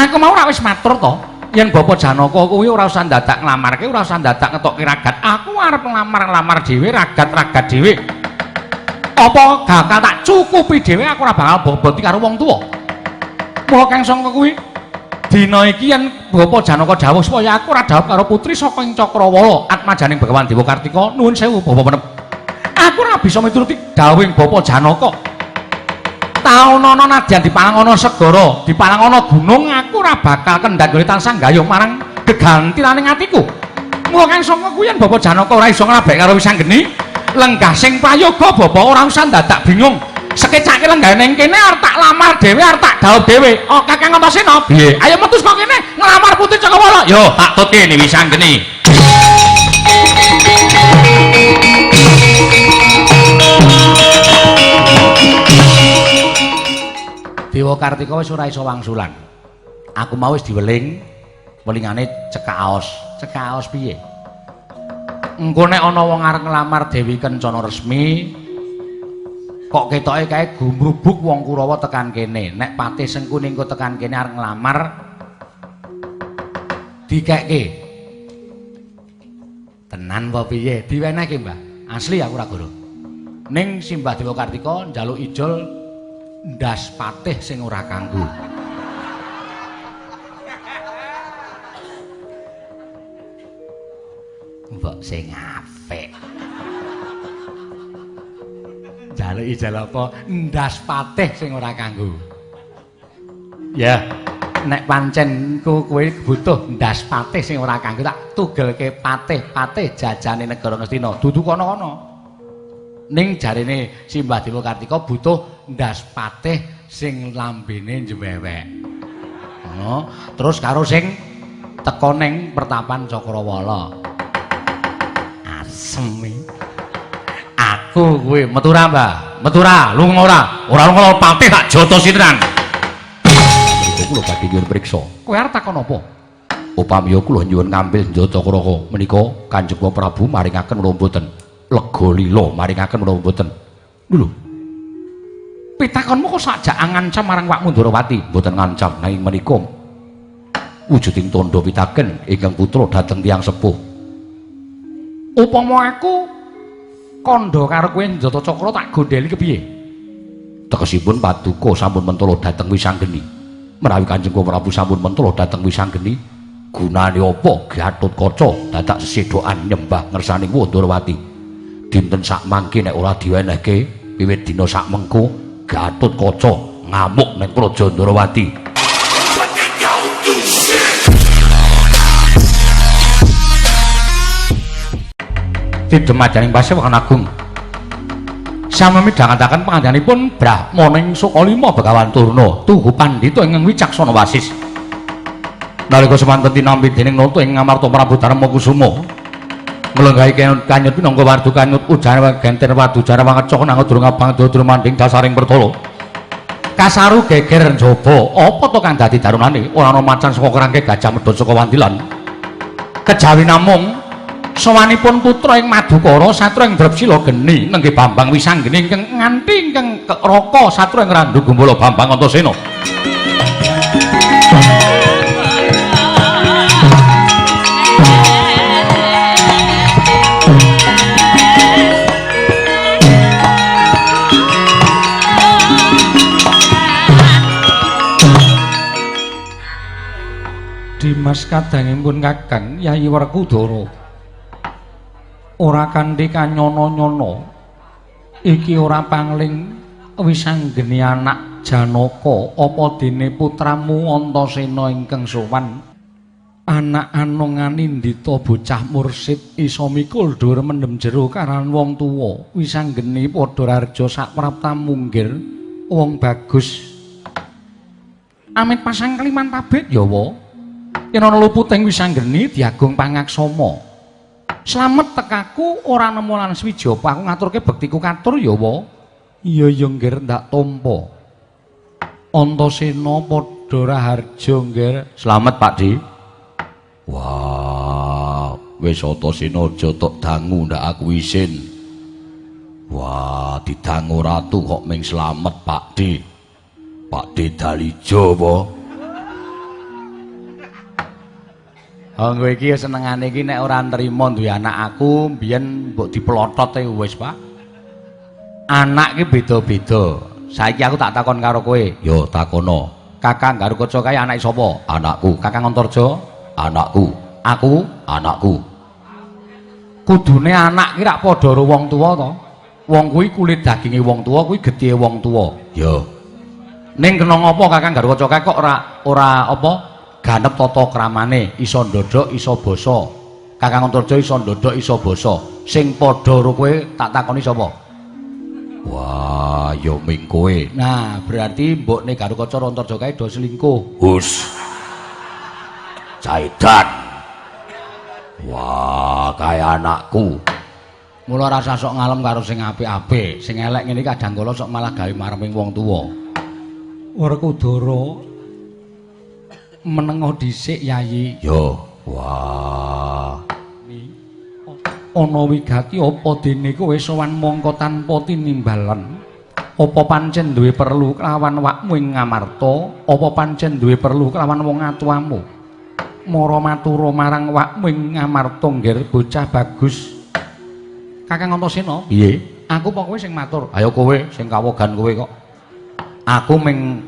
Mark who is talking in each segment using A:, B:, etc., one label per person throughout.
A: Aku mau ora wis matur to, yen Bapak Janaka kuwi ora usah dadak nglamarke, ora usah dadak ngetokke ragat. Aku arep nglamar dhewe, ragat-ragat dhewe. Apa bakal tak cukupi dhewe aku ora bakal boboti karo wong tuwa. Mula Kang Sangka kuwi dina iki yen Bapak Janaka dawuh supaya aku ora dawuh karo putri saka ing Cakrawala atmajaning Begawan Dewa Kartika. Nuwun sewu Bapak Menep. Aku ora bisa mituruti dawuhing Bapak Janaka. Taunana nadyan dipalangana segara, dipalangana gunung, aku ora bakal kendhat gone tansah gayuh marang gegantilaning atiku. Mula Kang Sangka kuwi yen Bapak Janaka ora iso nglabek karo Wisanggeni, lenggah sing prayoga Bapak ora usah dadak bingung. Sekecake lenggah ning kene arep tak lamar dhewe, arep tak dawuh dhewe. Oh Kakang Antasena, piye? Ayo metu saka kene nglamar Putri Cakrawala. Yo, tak tutke ni Wisanggeni. Dewa Kartika wis ora iso wangsulan. Aku mau wis diweling, welingane cekak aos. Cekak aos piye? Engko nek ana wong arep nglamar Dewi Kencana resmi, kok ketoke kae gumrubuk wong Kurawa tekan kene. Nek Patih Sengkuni engko tekan kene arep nglamar, dikekke. Tenan apa piye? Diwenehke, Mbah. Asli aku ora goro. Ning Simbah Dewa Kartika njaluk ijol ndas Patih sing ora kanggo. Mbok sing apik. Njaluk ijol apa? Ndas Patih sing ora kanggo. Ya, nek pancen kowe butuh ndas Patih sing ora kanggo tak tugelke Patih jajane negara Ngastina. Dudu kono-kono. Ning jarene Simbah Dewa Kartika butuh ndas Patih sing lambene njewewek. Oh, terus karo sing teka ning pertapan Cakrawala. Asem. Aku kuwi metu ra, Mbah? Metu ra, lunga ora? Ora lunga Patih tak jotosi tenan. Iku kula badhe nyuwun priksa. Kowe arep takon apa? Upamiya kula nyuwun ngambil njata kraka menika Kanjeng Prabu maringaken menapa mboten? Lega lila maringaken menapa mboten? Lho. Pitakonmu kok sakjak ngancam marang Pak Mundurawati? Mboten ngancam, nanging menika wujuding tandha pitaken ingkang putra dhateng tiyang sepuh. Upama aku kandha karo kowe njata cakra tak gondheli kepiye? Tegesipun Paduka sampun mentala dhateng Wisanggeni. Menawi Kanjeng Prabu sampun mentala dhateng Wisanggeni, gunane apa Gatotkaca dadak sesedokan nyembah ngersaning Mundurawati? Dinten sak mangke nek ora diwenehke wiwit dina sak mengko Gatotkaca ngamuk ning Praja Ndrawati. Didemajaning Pasewakan Agung sami midhangetaken pangandikanipun Brahmaning Sukalima Begawan Turna tuhu pandhita ingkang wicaksana wasis. Nalika semanten tinampi dening nata ing Ngamarta Prabu Darmakusuma melenggahi kanyut pinangka wardu kanyut ujane genter wadu jare wangeca nang durung abang durung manding dasaring pertala kasaru geger njaba apa to kang dadi darunane ora ana macan saka kerangke gajah medhot saka wandilan kejawi namung sawanipun putra ing Madukara satra ing Drepsila geni nenggih Bambang Wisanggeni ingkang nganti ingkang raka satra ing Randu Gumbala Bambang Antasena. Dimas kadangipun Kakang Yayi Werkudara ora kanthi kanyana-nyana iki ora pangling Wisanggeni anak Janaka apa dene putramu Antasena ingkang sowan anak anongan indita bocah mursid isa mikul dhuwur mendem jero karan wong tuwa Wisanggeni padha raja saprapta munggir wong bagus amit pasang keliman pabrik ya wa yen ana luputing Wisanggeni diagung pangaksama. Slamet tekaku ora nemu lan swijapa aku ngaturke bektiku katur ya wa. Iya ya nggir ndak tampa. Antasena padha raharja nggir. Slamet Pakdi. Wah, wis Antasena aja tok dangu ndak aku isin. Wah, didangu ratu kok ming slamet Pakdi. Pakdi Dalijo apa? Oh kowe iki senengane iki nek ora nrimo duwe anak aku mbiyen mbok diplotot e wis, Pak. Anak ki beda-beda. Saiki aku tak takon karo kowe. Yo takono. Kakang Garukaca kae anake sapa? Anakku. Kakang Antarja? Anakku. Aku? Anakku. Kudune anak ki rak padha karo wong tuwa to. Wong kuwi kulit daginge wong tuwa, kuwi gethihe wong tuwa. Yo. Ning kena ngopo Kakang Garukaca kae kok ora apa? Ganep tata kramane, iso ndodhok iso basa. Kakang Antarja iso ndodhok iso basa. Sing padha karo kowe tak takoni sapa? Wah, ya ming kowe. Nah, berarti mbokne Garukaca Antarja kae do selingkuh. Hus. Caidan. Wah, kaya anakku. Mula rasa sok ngalem karo sing apik-apik, sing elek ngene kadang kala sok malah gawe mareming wong tuwa. Werkudara menengo dhisik Yayi. Yo, wah. Ana wigati apa dene kowe sowan mangka tanpa tinimbalan? Apa pancen duwe perlu kelawan wakmu ing Ngamarta? Apa pancen duwe perlu kelawan wong atuwamu? Mara matura marang wakmu ing Ngamarta ngger bocah bagus. Kakang Antasena, piye? Aku apa kowe sing matur? Ayo kowe sing kawogan kowe kok. Aku ming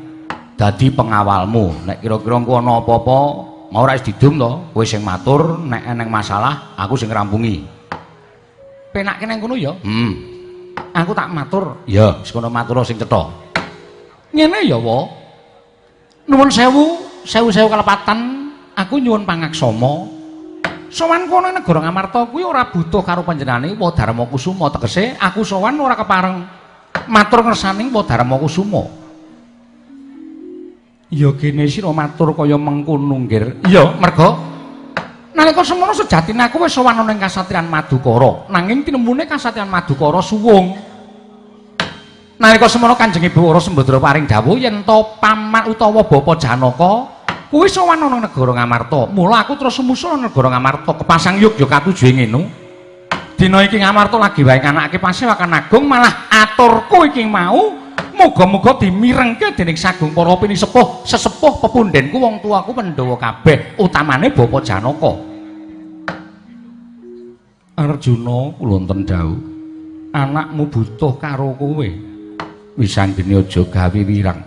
A: dadi pengawalmu. Nek kira-kira engko ana apa-apa mau ora wis didum to, kowe sing matur, nek eneng masalah aku sing ngrampungi. Penake nang kono ya? Aku tak matur. Ya, wis kono matur sing cetha. Ngene ya, Wa. Nuwun sewu kalepatan, aku nyuwun pangaksama. Sowan kono ing negara Ngamarta kuwi ora butuh karo panjenengane Wa Darmakusuma, tegese aku sowan ora kepareng matur ngersaning Wa Darmakusuma. Ya kene sira matur kaya mengkono nggir. Iya, merga nalika semono sejatine aku wis sowan ana ing kasatriyan Madukara, nanging tinembune kasatriyan Madukara suwung. Nalika semono Kanjeng Ibu Wara Sembadra paring dawuh yen to paman utawa Bapa Janaka kuwi sowan ana negara Ngamarta. Mula aku terus sumusul ana negara Ngamarta kepasang yug ya katuju ngene. Dina iki Ngamarta lagi wae kanake Pasewakan Agung malah aturku iki mau muga-muga dimirengke dening sagung para pinisepuh sesepuh pepundhenku wong tuaku Pandhawa kabeh utamane Bapa Janaka. Arjuna kula wonten dawuh anakmu butuh karo kowe wisanggene aja gawe wirang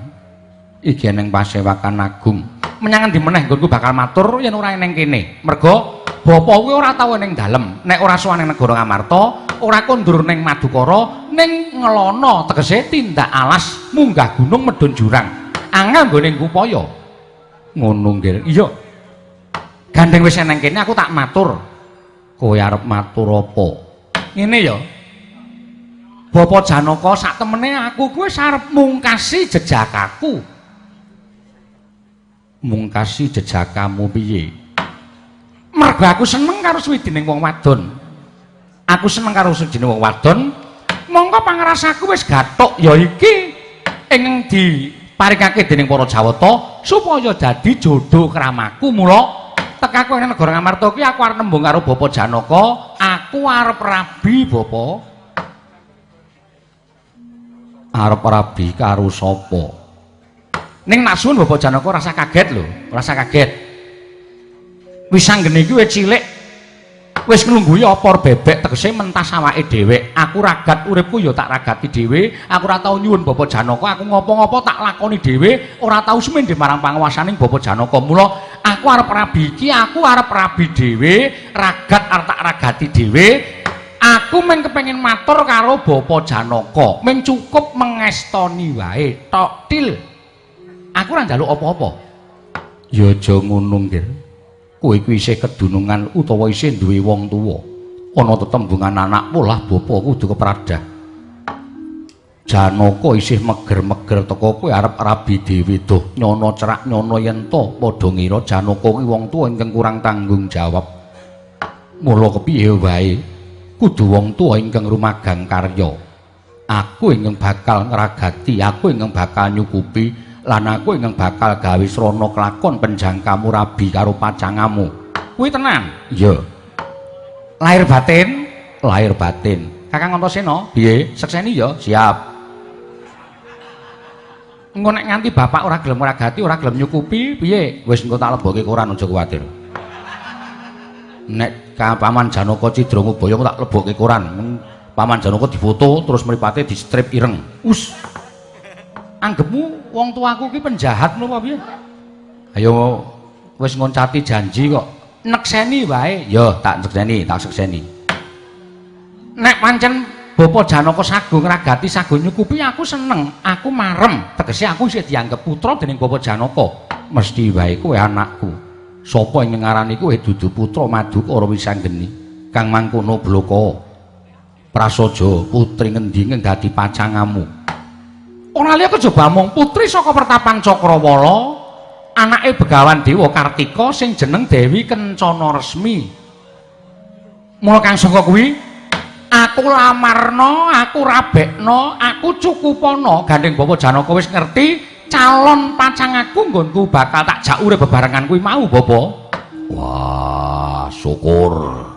A: iki ning Pasewakan Agung menyang endi meneh nggonku bakal matur yen ora ning kene merga bapa kuwi ora tau ning dalem nek ora sowan ning negara Ngamarta ora kondur ning Madukara ning ngelono tegese tindak alas munggah gunung medhun jurang angel nggone kupaya ngono nggih iya gandeng wis nang kene aku tak matur kowe arep matur apa ngene ya Bapa Janaka sak temene aku kuwi arep mungkasi jejakaku mungkasi jejakamu piye mergo aku seneng karo suwijining wong wadon aku seneng karo suwijining wong wadon mongko pangrasaku wis gathuk ya iki ing diparingake dening para Jawata supaya dadi jodho kramaku mula tekaku ing negara Ngamarta kuwi aku arep nembung karo Bapa Janaka aku arep rabi Bapa arep rabi karo sapa ning nak suwun Bapa Janaka rasa kaget lho rasa kaget wis anggene iki wis cilik wis nglungguhi opor bebek tegese mentas awake dhewe aku ragat uripku ya tak ragati dhewe aku ora tau nyuwun Bapa Janaka aku ngopo-ngopo tak lakoni dhewe ora tau sumendhe marang panguwasaning Bapa Janaka mula aku arep rabi iki aku arep rabi dhewe ragat arep tak ragati dhewe aku mung kepengin matur karo Bapa Janaka mung cukup mengestoni wae tok til aku ora njaluk apa-apa ya aja ngono nggih kowe kuwi isih kedunungan utawa isih duwe wong tuwa ana tetembungan anak polah bapa kudu kepradah Janaka isih meger-meger teko kowe arep rabi dhewe doh nyono cerak nyono yen to padha ngira Janaka kuwi wong tuwa ingkang kurang tanggung jawab mula kepiye wae kudu wong tuwa ingkang rumagang karya aku ingkang bakal ngragati aku ingkang bakal nyukupi lan aku ingkang bakal gawe srana kelakon penjangkamu rabi karo pacangamu kuwi tenan iya lahir batin Kakang Antasena piye sekseni ya siap engko nek nganti bapak ora gelem ngragati ora gelem nyukupi piye wis engko tak lebokke koran aja kuwatir nek ka Paman Janaka Cidra Ngubaya tak lebokke koran. Paman Janaka difoto terus mripate di strip ireng. Us. Anggepmu wong tuaku ki penjahat lho apa piye? Ayo wis ngoncati janji kok. Nekseni wae. Ya, tak sekseni. Nek pancen Bapa Janaka sagung ngragati sagung nyukupi aku seneng, aku marem. Tegese aku isih dianggep putra dening Bapa Janaka. Mesti wae kowe anakku. Sapa ing ngarani kowe dudu putra Madukara Wisanggeni? Kang mangkono bloko. Prasaja putri ngendi dadi pacangamu. Ora liya kejaba mung putri saka pertapan Cakrawala, anake Begawan Dewa Kartika sing jeneng Dewi Kencana Resmi. Mula kang saka kuwi aku lamarna, aku rabekna, aku cukupana gandeng Bapa Janaka wis ngerti calon pacangaku nggonku bakal tak jak urip bebarengan kuwi mau, Bapa. Wah, syukur.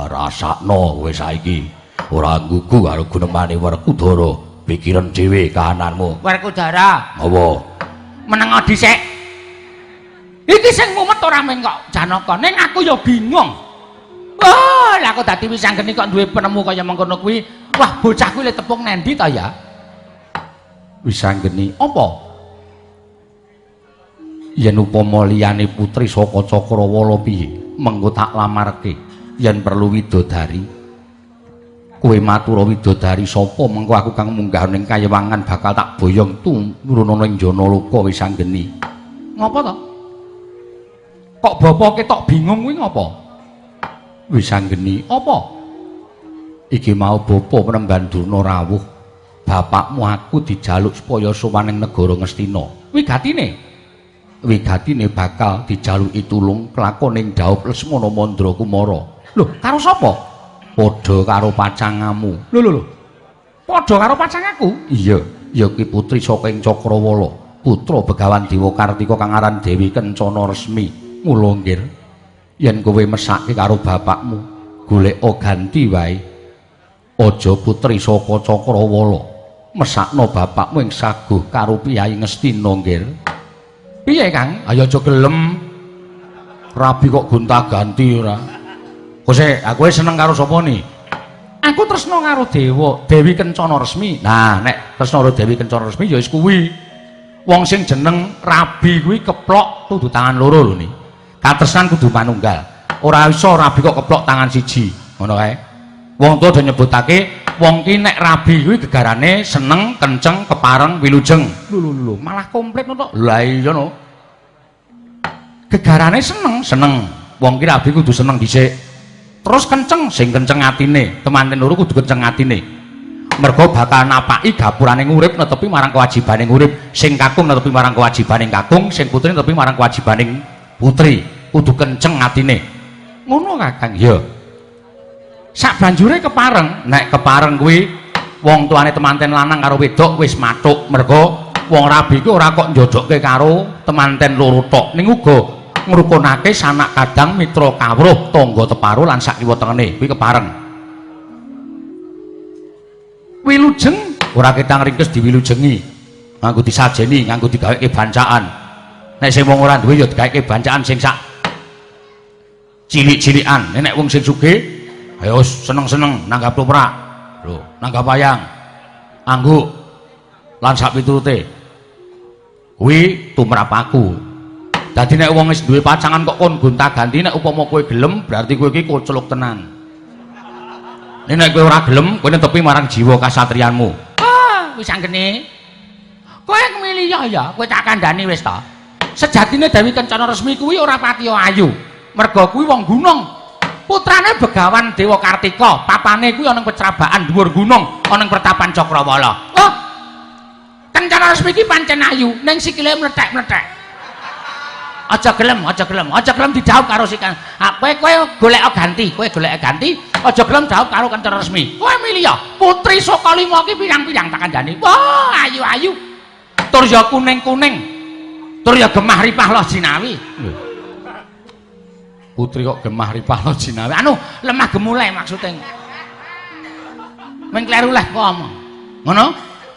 A: Rasakno kowe saiki ora gugu karo gunemane Werkudara, pikiran dhewe kahananmu. Werkudara. Apa? Meneng dhisik. Iki sing mumet ora men kok Janaka, ning aku ya bingung. Wah, lah aku dadi Wisanggeni kok duwe penemu kaya mengkono kuwi. Wah, bocah kuwi le tepung nendi ta ya? Wisanggeni apa? Yen upama liyane putri saka Cakrawala piye? Mengko tak lamarke. Yen perlu widodari kowe matura widodari sapa mengko aku kang munggah ning kayewangan bakal tak boyong tumruna ning Janaloka Wisanggeni. Ngapa to? Kok bapa ketok bingung kuwi ngapa? Wisanggeni, apa? Iki mau bapa Penemban Durna rawuh. Bapakmu aku dijaluk supaya sowan ning negara Ngastina. Wigatine bakal dijaluki tulung kelakoning Daup Lesmana Mandra Kumara. Lho, karo sapa? Padha karo pacangamu. Lho. Padha karo pacangaku? Iya, ya ki putri saka ing Cakrawala, putra Begawan Dewa Kartika kang aran Dewi Kencana Resmi. Mula nggir, yen kowe mesake karo bapakmu, goleka ganti wae. Aja putri saka Cakrawala, mesakno bapakmu ing saguh karo Piyai Ngastina nggir. Piye, Kang? Ayo aja gelem. Rabi kok gonta-ganti ora. Kose, aku seneng karo sapa ni? Aku tresna karo Dewi Kencana Resmi. Nah, nek tresna karo Dewi Kencana Resmi ya wis kuwi. Wong sing jeneng Rabi kuwi keplok tudu tangan loro lho ni. Katresnan kudu manunggal. Ora iso Rabi kok keplok tangan siji. Ngono kae. Wong tuwa do nyebutake wong ki nek Rabi kuwi gegarane seneng, kenceng, kepareng, wilujeng. Lho, malah komplit to. Lah iya no. Gegarane seneng. Wong ki Rabi kudu seneng dhisik. Terus kenceng, sing kenceng atine, temanten loro kudu kenceng atine. Mergo bakal napaki gapurane ngurip netepi marang kewajibane ngurip, sing kakung netepi marang kewajibane kakung, sing putri netepi marang kewajibane putri. Kudu kenceng atine. Ngono Kakang, ya. Sak banjure kepareng, nek kepareng kuwi wong tuane temanten lanang karo wedok wis mathuk, mergo wong Rabi ku ora kok njodokke karo temanten loro tok, ning uga ngrukunake sanak kadang mitra kawruh tangga teparo lan sakiwa tengene kuwi kepareng. Wilujeng ora ketang ringkes diwilujengi nganggo disajeni nganggo digaweke bancaan. Nek sing wong ora duwe ya digaweke bancaan sing sak cilik-cilikan. Nek wong sing sugih ayo seneng-seneng nanggap toprak lho, nanggap wayang angguk lan sak piturute kuwi tumrap aku. Dadi nek wong wis duwe pacangan kok kon gonta-ganti, nek upama kowe gelem berarti kowe iki koceluk tenan. Nek kowe ora gelem, kowe netepi marang jiwa kasatriyanmu. Ah, Wisanggeni. Kowe milih ya, kowe tak kandhani wis ta. Sejatine Dewi Kencana Resmi kuwi ora patiya ayu. Merga kuwi wong gunung. Putrane Begawan Dewa Kartika, papane kuwi ana ing Pecrabaan dhuwur gunung, ana ing Pertapan Cakrawala. Oh. Kencana Resmi iki pancen ayu, ning sikile mlethek-mlethek. Aja gelem dijawab karo sikan. Kowe golek ganti, aja gelem jawab karo Kencana Resmi. Kowe milih ya, putri saka lima iki pirang-pirang tak kandhani. Wah, ayu-ayu. Tur ya kuning-kuning. Tur ya gemah ripah loh jinawi. Putri kok gemah ripah loh jinawi. Anu, lemah gemulai maksudnya. Men kleru leh kok omong. Ngono?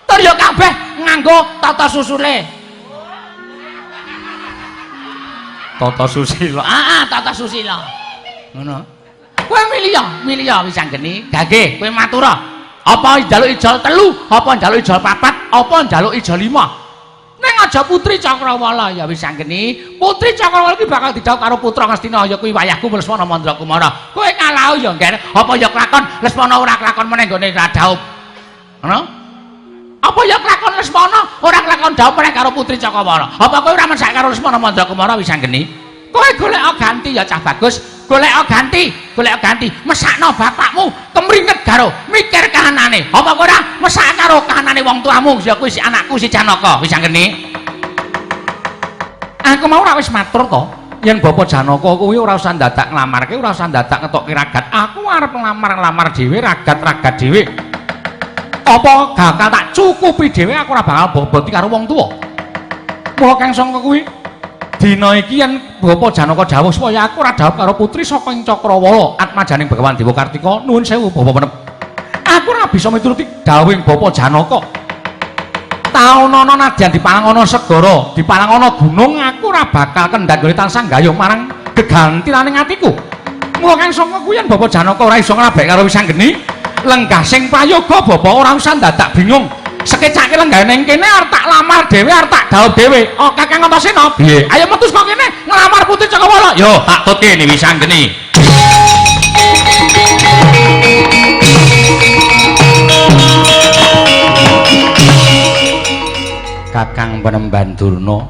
A: Tur ya kabeh nganggo tata susule. Tata Susila.
B: Tata Susila.
A: Ngono.
B: Kowe milih ya wis anggene. Gage, kowe matura. Apa njaluk ijol 3, apa njaluk ijol 4, apa njaluk ijol 5? Ning aja Putri Cakrawala ya wis anggene. Putri Cakrawala iki bakal didhawuh karo putra Ngastina ya kuwi wayahku Lesmana Mandrakumara. Kowe kalah ya ngger. Apa ya kelakon Lesmana ora kelakon meneh nggone dhawuh. Ngono? Apa ya kelakon Lesmana ora kelakon dhawuh meneh karo Putri Cakrawala. Apa kowe ora mensak karo Lesmana Mandrakumara wis anggene? Kowe golek ganti ya cah bagus. Golek ganti. Mesakno bapakmu kemringet karo mikir kahanane. Apa kowe ora mesak karo kahanane wong tuamu ya kuwi si anakku si Janaka wis anggene.
A: Aku mau ora wis matur to, yen Bapak Janaka kuwi ora usah dadak nglamarke, ora usah dadak ngetokke ragat. Aku arep nglamar dhewe, ragat dhewe. Apa bakal tak cukupi dhewe aku ora bakal boboti karo wong tuwa. Mula kang sangka kuwi dina iki yen Bapak Janaka dawuh supaya aku ora dawuh karo putri saka ing Cakrawala atmajaning Begawan Dewa Kartika. Nuwun sewu Bapak Penep. Aku ora bisa mituruti dawuhing Bapak Janaka. Taunana nadyan dipalang ana segara, dipalang ana gunung, aku ora bakal kendhat gone tansah gayuh marang gegantilaning atiku. Mula kang sanga kuwi yen Bapak Janaka ora iso nglabek karo wisanggeni, lenggah sing prayoga Bapak ora usah dadak bingung. Sekecake lenggah ning kene arep tak lamar dhewe, arep tak dawuh dhewe. Oh Kakang Antasena, piye? Ayo metu saka kene nglamar Putri Cakrawala. Yo, tak tutke ni wisanggeni. Kakang Penemban Durna,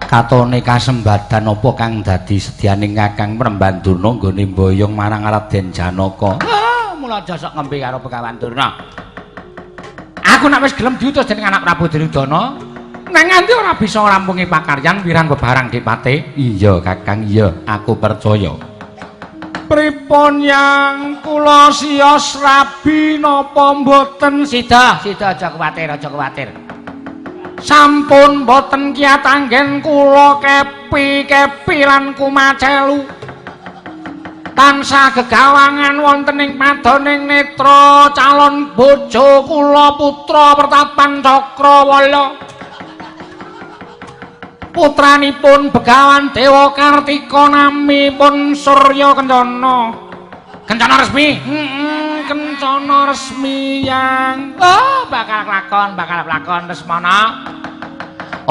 A: katone kasembadan apa kang dadi sedyaning Kakang Penemban Durna nggone mboyong marang Raden Janaka?
B: Mula aja sok ngembe karo Begawan Durna. Aku nek wis gelem diutus dening anak Prabu Duryudana, nang nganti ora bisa ngrampungi pakaryan wirang bebarang Dipate.
A: Iya, Kakang, iya, aku percaya.
B: Pripun yang kula siyos rabi napa mboten? Sida aja kuwatir. Sampun boten kiyat anggen kula kepi lan kumacelu. Tansah gegawangan wonten ing padoning netra calon bojo kula putra Pertapan Cakrawala. Putranipun Begawan Dewa Kartika namipun Surya Kencana. Kencana resmi. Kencana resmi yang bakal kelakon Lesmana.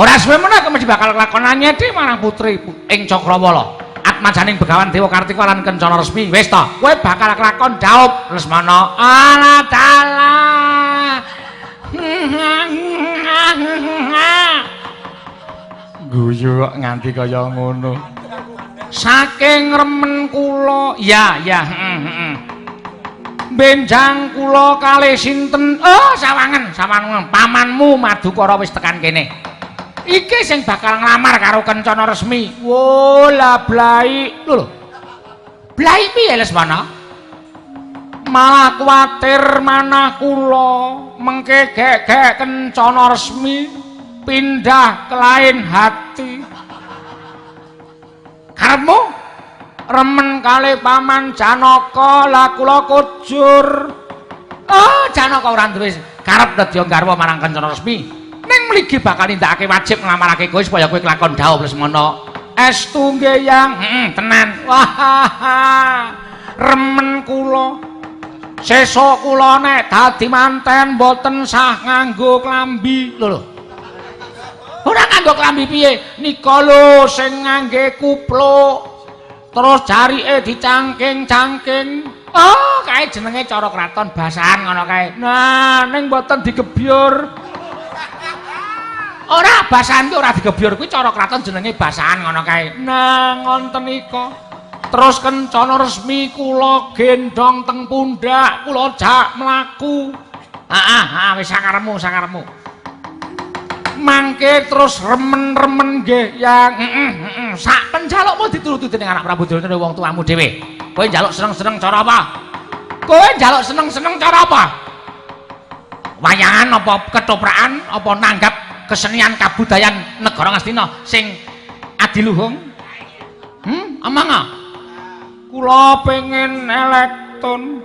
B: Ora suwe meneh mesti bakal kelakon nyedhi marang putri ing Cakrawala. Atmajaning Begawan Dewa Kartika lan Kencana resmi. Wis to, kowe bakal kelakon dhaup Lesmana. Ala dala.
A: Guyu kok nganti kaya ngono.
B: Saking remen kula. Ya. Benjang kula kalih sinten? Sawangen. Pamanmu Madukara wis tekan kene. Iki sing bakal nglamar karo Kencana resmi. Wo lah blai. Lho. Blai piye Lesmana? Malah kuwatir manah kula mengke gek-gek Kencana resmi pindah ke lain hati. Karepmu remen kalih paman Janaka, lah kula kujur. Janaka ora duwe karep dadi garwa marang Kencana resmi. Ning mligi bakal nindakake wajib nglamarake kowe supaya kowe kelakon dhaup Lesmana. Estu nggih Yang. Tenan. Wah. Remen kula. Sesuk kula nek dadi manten mboten sah nganggo klambi. Lho. Ora nganggo klambi piye? Nika lho sing ngangge kupluk. Terus jarike dicangking-cangking. Kae jenenge cara kraton basahan ngono kae. Nah, ning mboten digebyur. Ora basahan ki ora digebyur kuwi cara kraton jenenge basahan ngono kae. Nah, ngonten nika. Terus Kencana resmi kula gendong teng pundak, kula jak mlaku. Wis sakarepmu. Mangke terus remen-remen nggih Yang. Sak penjalukmu dituruti dening anak Prabu Duryudana wong tuamu dhewe. Kowe njaluk seneng-seneng cara apa? Wayangan apa ketoprakan apa nanggap kesenian kabudayan negara Ngastina sing adiluhung? Amang. Kula pengen elektron.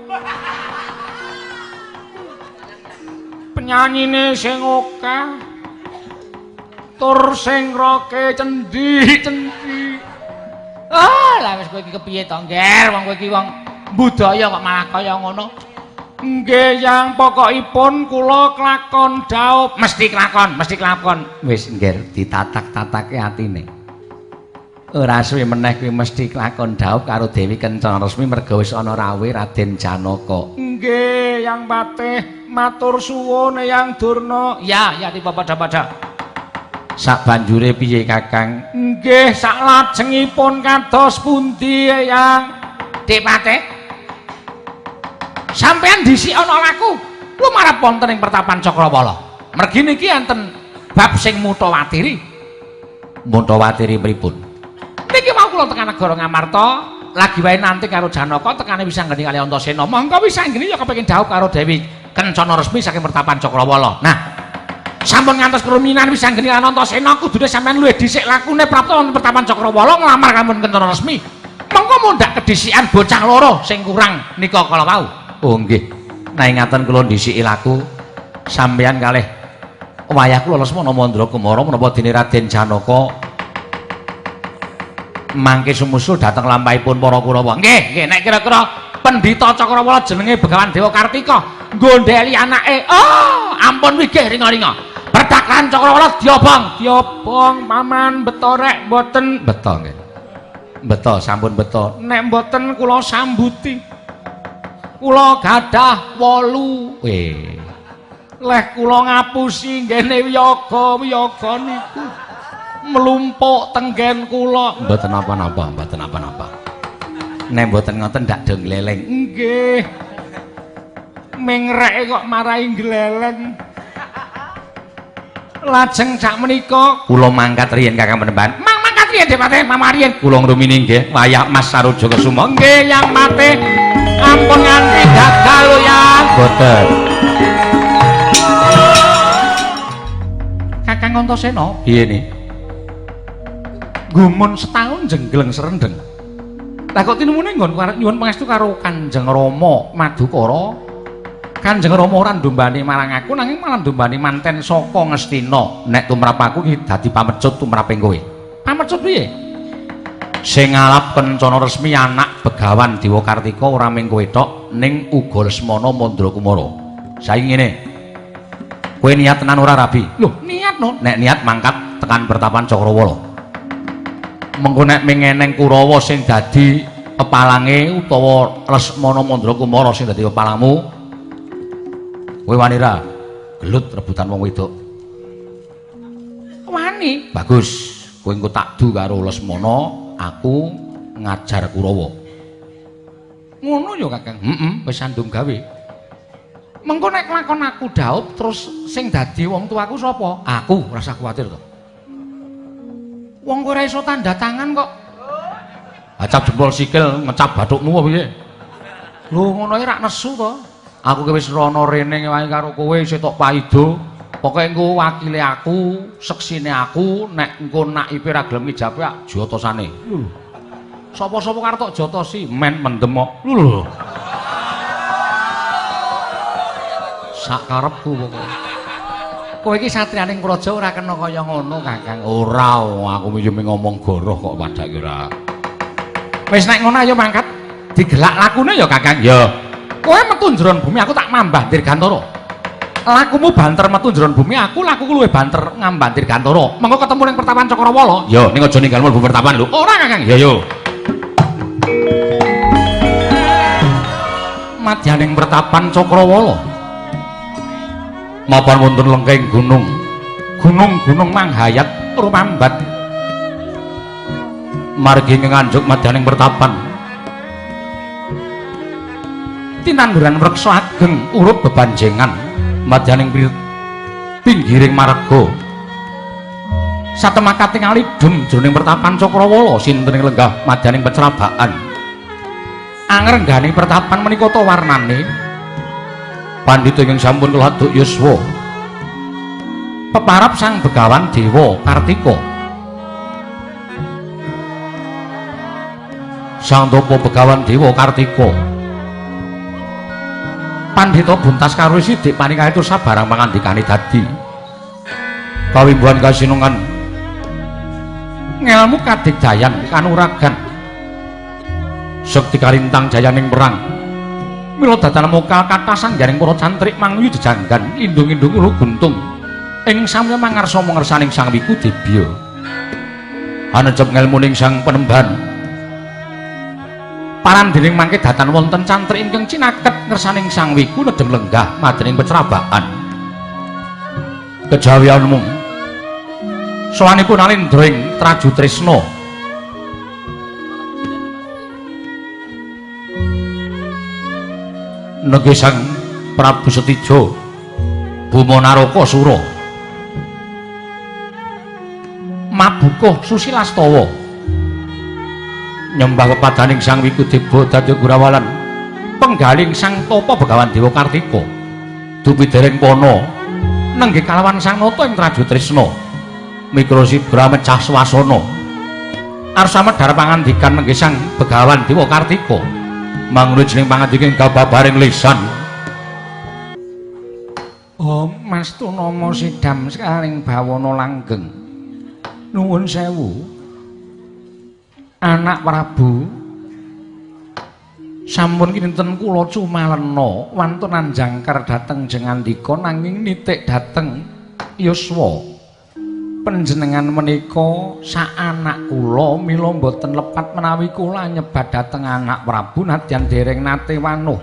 B: Penyanyine sing akeh. tur sing roke cendi. Ah, lah wis kowe iki kepiye to, Ngger? Wong kowe iki wong budaya kok malah kaya ngono. Nggih, yang pokokipun kula kelakon daup, mesti kelakon.
A: Wis Ngger ditatak-tatake atine. Ora suwe meneh kuwi mesti kelakon daup karo Dewi Kencana Resmi merga wis ana rawuhe Raden Janaka.
B: Nggih, yang patih matur suwun Yang Durna. Ya, pada.
A: Sak banjure piye Kakang?
B: Nggih, sak lajengipun kados pundi Yang Dipatih? Sampeyan dhisik ana laku lumarep wonten ing Pertapan Cakrawala. Mergi niki enten bab sing mutawatiri.
A: Mutawatiri pripun?
B: Niki mau kula tekan negara Ngamarta, lagi wae nanti karo Janaka tekane wisanggeni kali Antasena. Monggo wisanggeni ya kepengin dhaup karo Dewi Kencana Resmi saking Pertapan Cakrawala. Nah, sampun ngantos keruminan wisanggeni kali Antasena kudune sampean luwih dhisik lakune prapta wonten Pertapan Cakrawala nglamar kampun Kencana Resmi. Monggo mundhak kedhisikan bocah loro sing kurang nika kala wau.
A: Oh nggih. Nah ngaten kula dhisiki laku sampeyan kalih wayah kula Lesmana Mandrakumara menapa dene Raden Janaka mangke sumusul dhateng lampahipun para Kurawa.
B: Nggih, nek kira-kira Pendhita Cakrawala jenenge Begawan Dewa Kartika nggondheli anake. Oh, ampun wigih ringa-ringa. Pertakan Cakrawala diobong paman beto rek mboten.
A: Beto nggih. Beto, sampun beto.
B: Nek mboten kula sambuti. Kula gadah 8. Leh kula ngapusi nggene wiyaga niku. Melumpuk tenggen kula.
A: Mboten apa-apa. Nek mboten ngoten ndak do gleleng.
B: Nggih. Mengreke kok marahi gleleng. Lajeng sak menika
A: kula mangkat riyen Kakang Penemban.
B: Mangkat riyen Depate Mamarien.
A: Kula ngrumini nggih wayah Mas Saroja Kesuma.
B: Nggih, Yang Pate. Ampun nganti gagal lho, Yang.
A: Boten.
B: Kakang Antasena,
A: piye niki?
B: gumun setahun jenggleng serendeng. Lah kok tinemune nggon arep nyuwun pangestu karo Kanjeng Rama Madukara. Kanjeng Rama ora ndombani marang aku nanging malah ndombani manten saka Ngastina. Nek tumrap aku iki dadi pamecut tumraping kowe. Pamecut piye? Sing ngalap Kencana Resmi anak Begawan Dewa Kartika ora mung kowe tok ning uga Lesmana Mandrakumara. Saiki ngene. Kowe niat tenan ora Rabi? Lho, niat no. Nek niat mangkat tekan Pertapan Cakrawala. Mengko nek mengeneng Kurawa sing dadi pepalange utawa Lesmana Mandrakumara sing dadi pepalangmu kowe wani ra gelut rebutan wong wedok? Wani. Bagus, kowe engko tak du karo Lesmana, aku ngajar Kurawa. Ngono ya Kakang? Wis sandung gawe. Mengko nek lakon aku dhaup terus sing dadi wong tuaku sapa? Aku, ora usah kuwatir to. Wong kowe ora iso tanda tangan kok. Acap jempol sikil ngecap bathukmu apa piye? Lho ngono iki rak nesu to. Aku ki wis rono rene wae karo kowe setok paido. Pokoke engko wakile aku, seksine aku, nek engko naipe ra gelem ngijabe jotosane. Lho. Sapa-sapa karo tok jotosi, men mendem kok. Lho. Sak karepku pokoke. Kowe iki satriyaning praja ora kena kaya ngono, Kakang. Ora, aku minjem ngomong goroh kok padake ora. Wis nek ngono ayo mangkat. Digelak lakune ya, Kakang. Ya. Kowe metu njeron bumi, aku tak mambah Dirgantara. Lakumu banter metu njeron bumi, aku lakuku luwih banter ngambah Dirgantara. Mengko ketemu ning Pertapan Cakrawala. Ya, ning aja ninggal mlebu Pertapan lho. Ora, Kakang. Ya yo. Madyaning Pertapan Cakrawala. Mapan wonten lengking gunung manghayat rumambat margi nganjuk madyaning Pertapan tinanduran wreksa ageng urup bebanjengan madyaning pinggiring marga satemaka tingali dum jroning Pertapan Cakrawala sinten ing lenggah madyaning pecrabaan angrengganing Pertapan menika ta warnane pandhita ingkang sampun keladuk yuswa peparap Sang Begawan Dewa Kartika Sang Topo Begawan Dewa Kartika pandhita buntas karo sidik paning kaetu sabarang pangandikane dadi
A: pawimbuhan kasinungan ngelmu kadigdayan kanuragan sekti kalintang jayaning perang mila dadalan mokal katasan jaring para cantrik mangyu jejanggan indung-indung ulu guntung ing samya mangarsa ngersaning Sang Wiku Debya anajep ngelmuning Sang Penemban parandening mangke datan wonten cantrik ingkang cinaket ngersaning Sang Wiku nedeng lenggah madening pecrabakan kejawianmu sowanipun Alendra ing Traju Tresna nege Sang Prabu Setija Buma Naraka Sura mabuka Susilastawa nyembah pepadaning Sang Wiku Debya dadi Gurawalan penggaling Sang Tapa Begawan Dewa Kartika dupi dereng pono nenggih kalawan Sang Nata ing Traju Tresna mikra sibra mecah swasana arsa medhar pangandikan nenggih Sang Begawan Dewa Kartika mangun jeneng pangandikan kababaring lisan oh Mastu Nama Sidam sekaring bawana langgeng nuwun sewu anak Prabu sampun kinten kula cumalena wantun anjangkar dhateng jengandika nanging nitik dhateng yuswa panjenengan menika sak anak kula mila boten lepat menawi kula nyebat dhateng anak Prabu nadyan dereng nate wanuh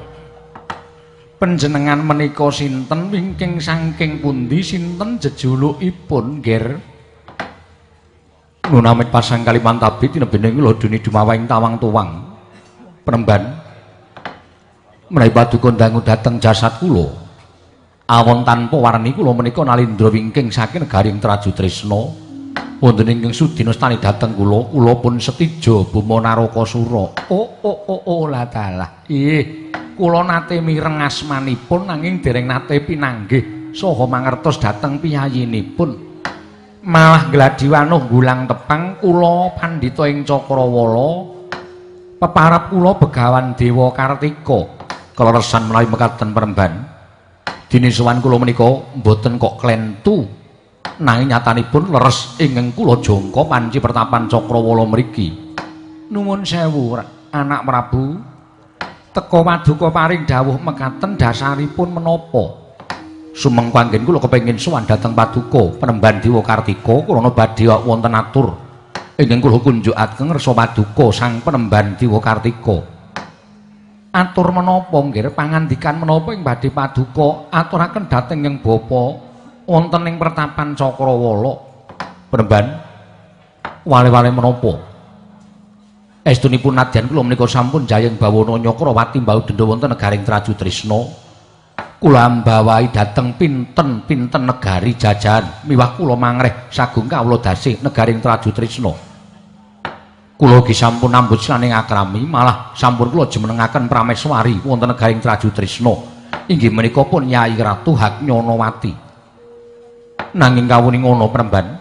A: panjenengan menika sinten wingking saking pundi sinten jejulukipun nggih nunamit pasang Kalimantabi tinebening kula duni dumawahing tawang tuwang Penemban menawi paduka dangu dhateng jasad kula awon tanpa warni kula menika Nalindra wingking saking negaring Traju Tresna wonten ingkang sudi nastani dhateng kula pun Setija Buma Naraka Sura oh la dalah kula nate mireng asmanipun nanging dereng nate pinanggih saha mangertos dhateng piyayinipun malah gladi wanuh gulang tepang kula pandhita ing Cakrawala peparap kula Begawan Dewa Kartika kleresan menawi mekaten Penemban dene sowan kula menika mboten kok klentu nanging nyatanipun leres ingkang kula jangka panci pertapan Cakrawala mriki nuwun sewu anak Prabu teka paduka paring dawuh mekaten dasaripun menapa sumengko anggen kula kepengin sowan dhateng paduka Penemban Dewa Kartika krana badhe wonten atur ingkang kula kunjukaken ngersa paduka Sang Penemban Dewa Kartika atur menapa nggih pangandikan menapa ing badhe paduka aturaken dhateng ing bapa wonten ing pertapan Cakrawala Penemban wale-wale menapa estunipun nadyan kula menika sampun jayeng bawana Nyakrawati mbau denda wonten negaring Traju Tresna kula mbawahi dhateng pinten-pinten negari jajahan miwah kula mangreh sagung kawula dasih negaring Traju Tresna kula ugi sampun nambut sraning akrami malah sampun kula jumenengaken prameswari wonten negaring Traju Tresna inggih menika pun Nyai Ratu Haknyanawati nanging kawuning ngono Penemban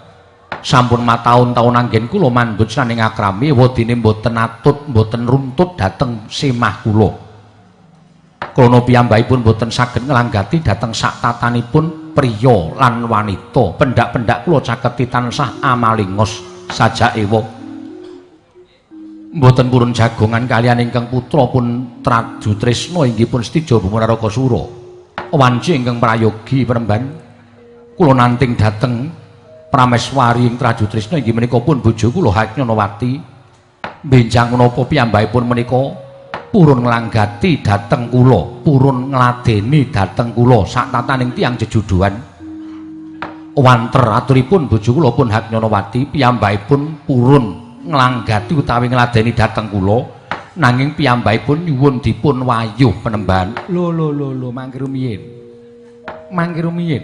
A: sampun mataun-taun anggen kula mandhut sraning akrami wadine mboten atut mboten runtut dhateng semah kula krana piyambakipun boten saged nglanggati dhateng sak tatanipun priya lan wanita pendak-pendak kula caketi tansah amalingos sajak ewa mboten purun jagongan kaliyan ingkang putra pun Traju Tresna inggih pun Setija Buma Naraka Sura wanci ingkang prayogi Penemban kula nanting dhateng prameswari ing Traju Tresna inggih menika pun bojo kula Haknyanawati benjang menapa piyambakipun menika purun nglanggati dhateng kula purun ngladeni dhateng kula sak tataning tiyang jejuduhan wanter aturipun bojo kula pun Haknyanawati piyambakipun purun nglanggati utawi ngladeni dhateng kula nanging piyambakipun nyuwun dipun wayuh Penemban lho mangke rumiyin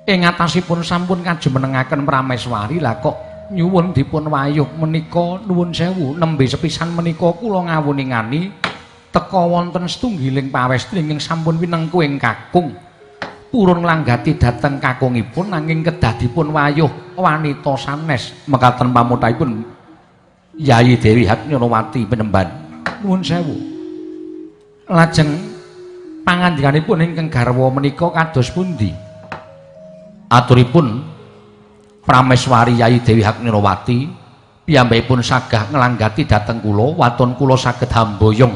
A: ing atasipun sampun kajumenengaken prameswari lah kok nyuwun dipun wayuh menika nuwun sewu nembe sepisan menika kula ngawuningani teka wonten setunggiling pawestri ingkang sampun winengku ing kakung purun nglanggati dhateng kakungipun nanging kedah dipun wayuh wanita sanes mekaten pamuthaipun Yayi Dewi Haknyanawati Penemban nuwun sewu lajeng pangandikanipun ingkang garwa menika kados pundi aturipun Prameswari Yayi Dewi Haknirawati piyambakipun sagah nglanggati dhateng kula waton kula saged hamboyong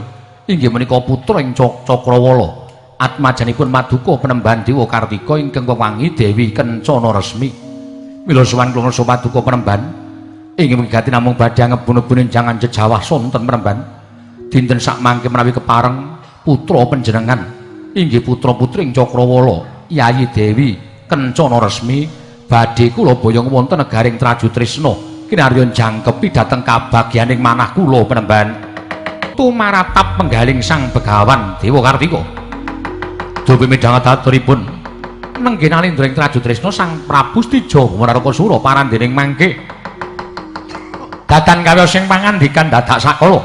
A: inggih menika putra ing Cakrawala atmajanipun Maduka Penembahan Dewa Kartika ingkang wewangi Dewi Kencana Resmi mila sowan kula Maduka Penembahan inggih migati namung badhe ngebun-ebunin jangan jejawah sonten Penembahan dinten sak mangke menawi kepareng putra panjenengan inggih putra-putri ing Cakrawala Yayi Dewi Kencana Resmi badhe kula boyong wonten negaring Trajutrisna kinarya jangkepi dhateng kabagyaning manah kula Penembahan tumaratap penggaling Sang Begawan Dewa Kartika Dupi midhanget aturipun nenggenani ndring Trajutrisna Sang Prabu Stija Marakasura parandening mangke dadan kawya sing pangandikan dadak sakala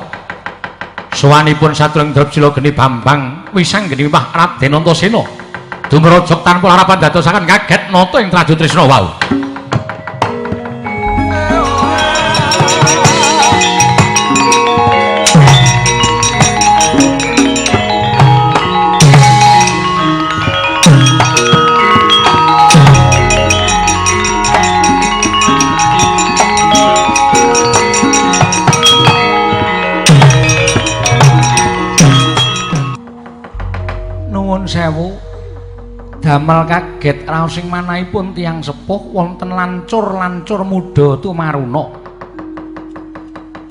A: sowanipun satring Drapsila Geni Bambang Wisanggeni Mbah Raden Antasena dumrajak tanpa harapan dadosaken kaget nata ing Trajutrisna wau. Sewu damel kaget raos sing manahipun tiyang sepuh wonten lancur muda tumaruna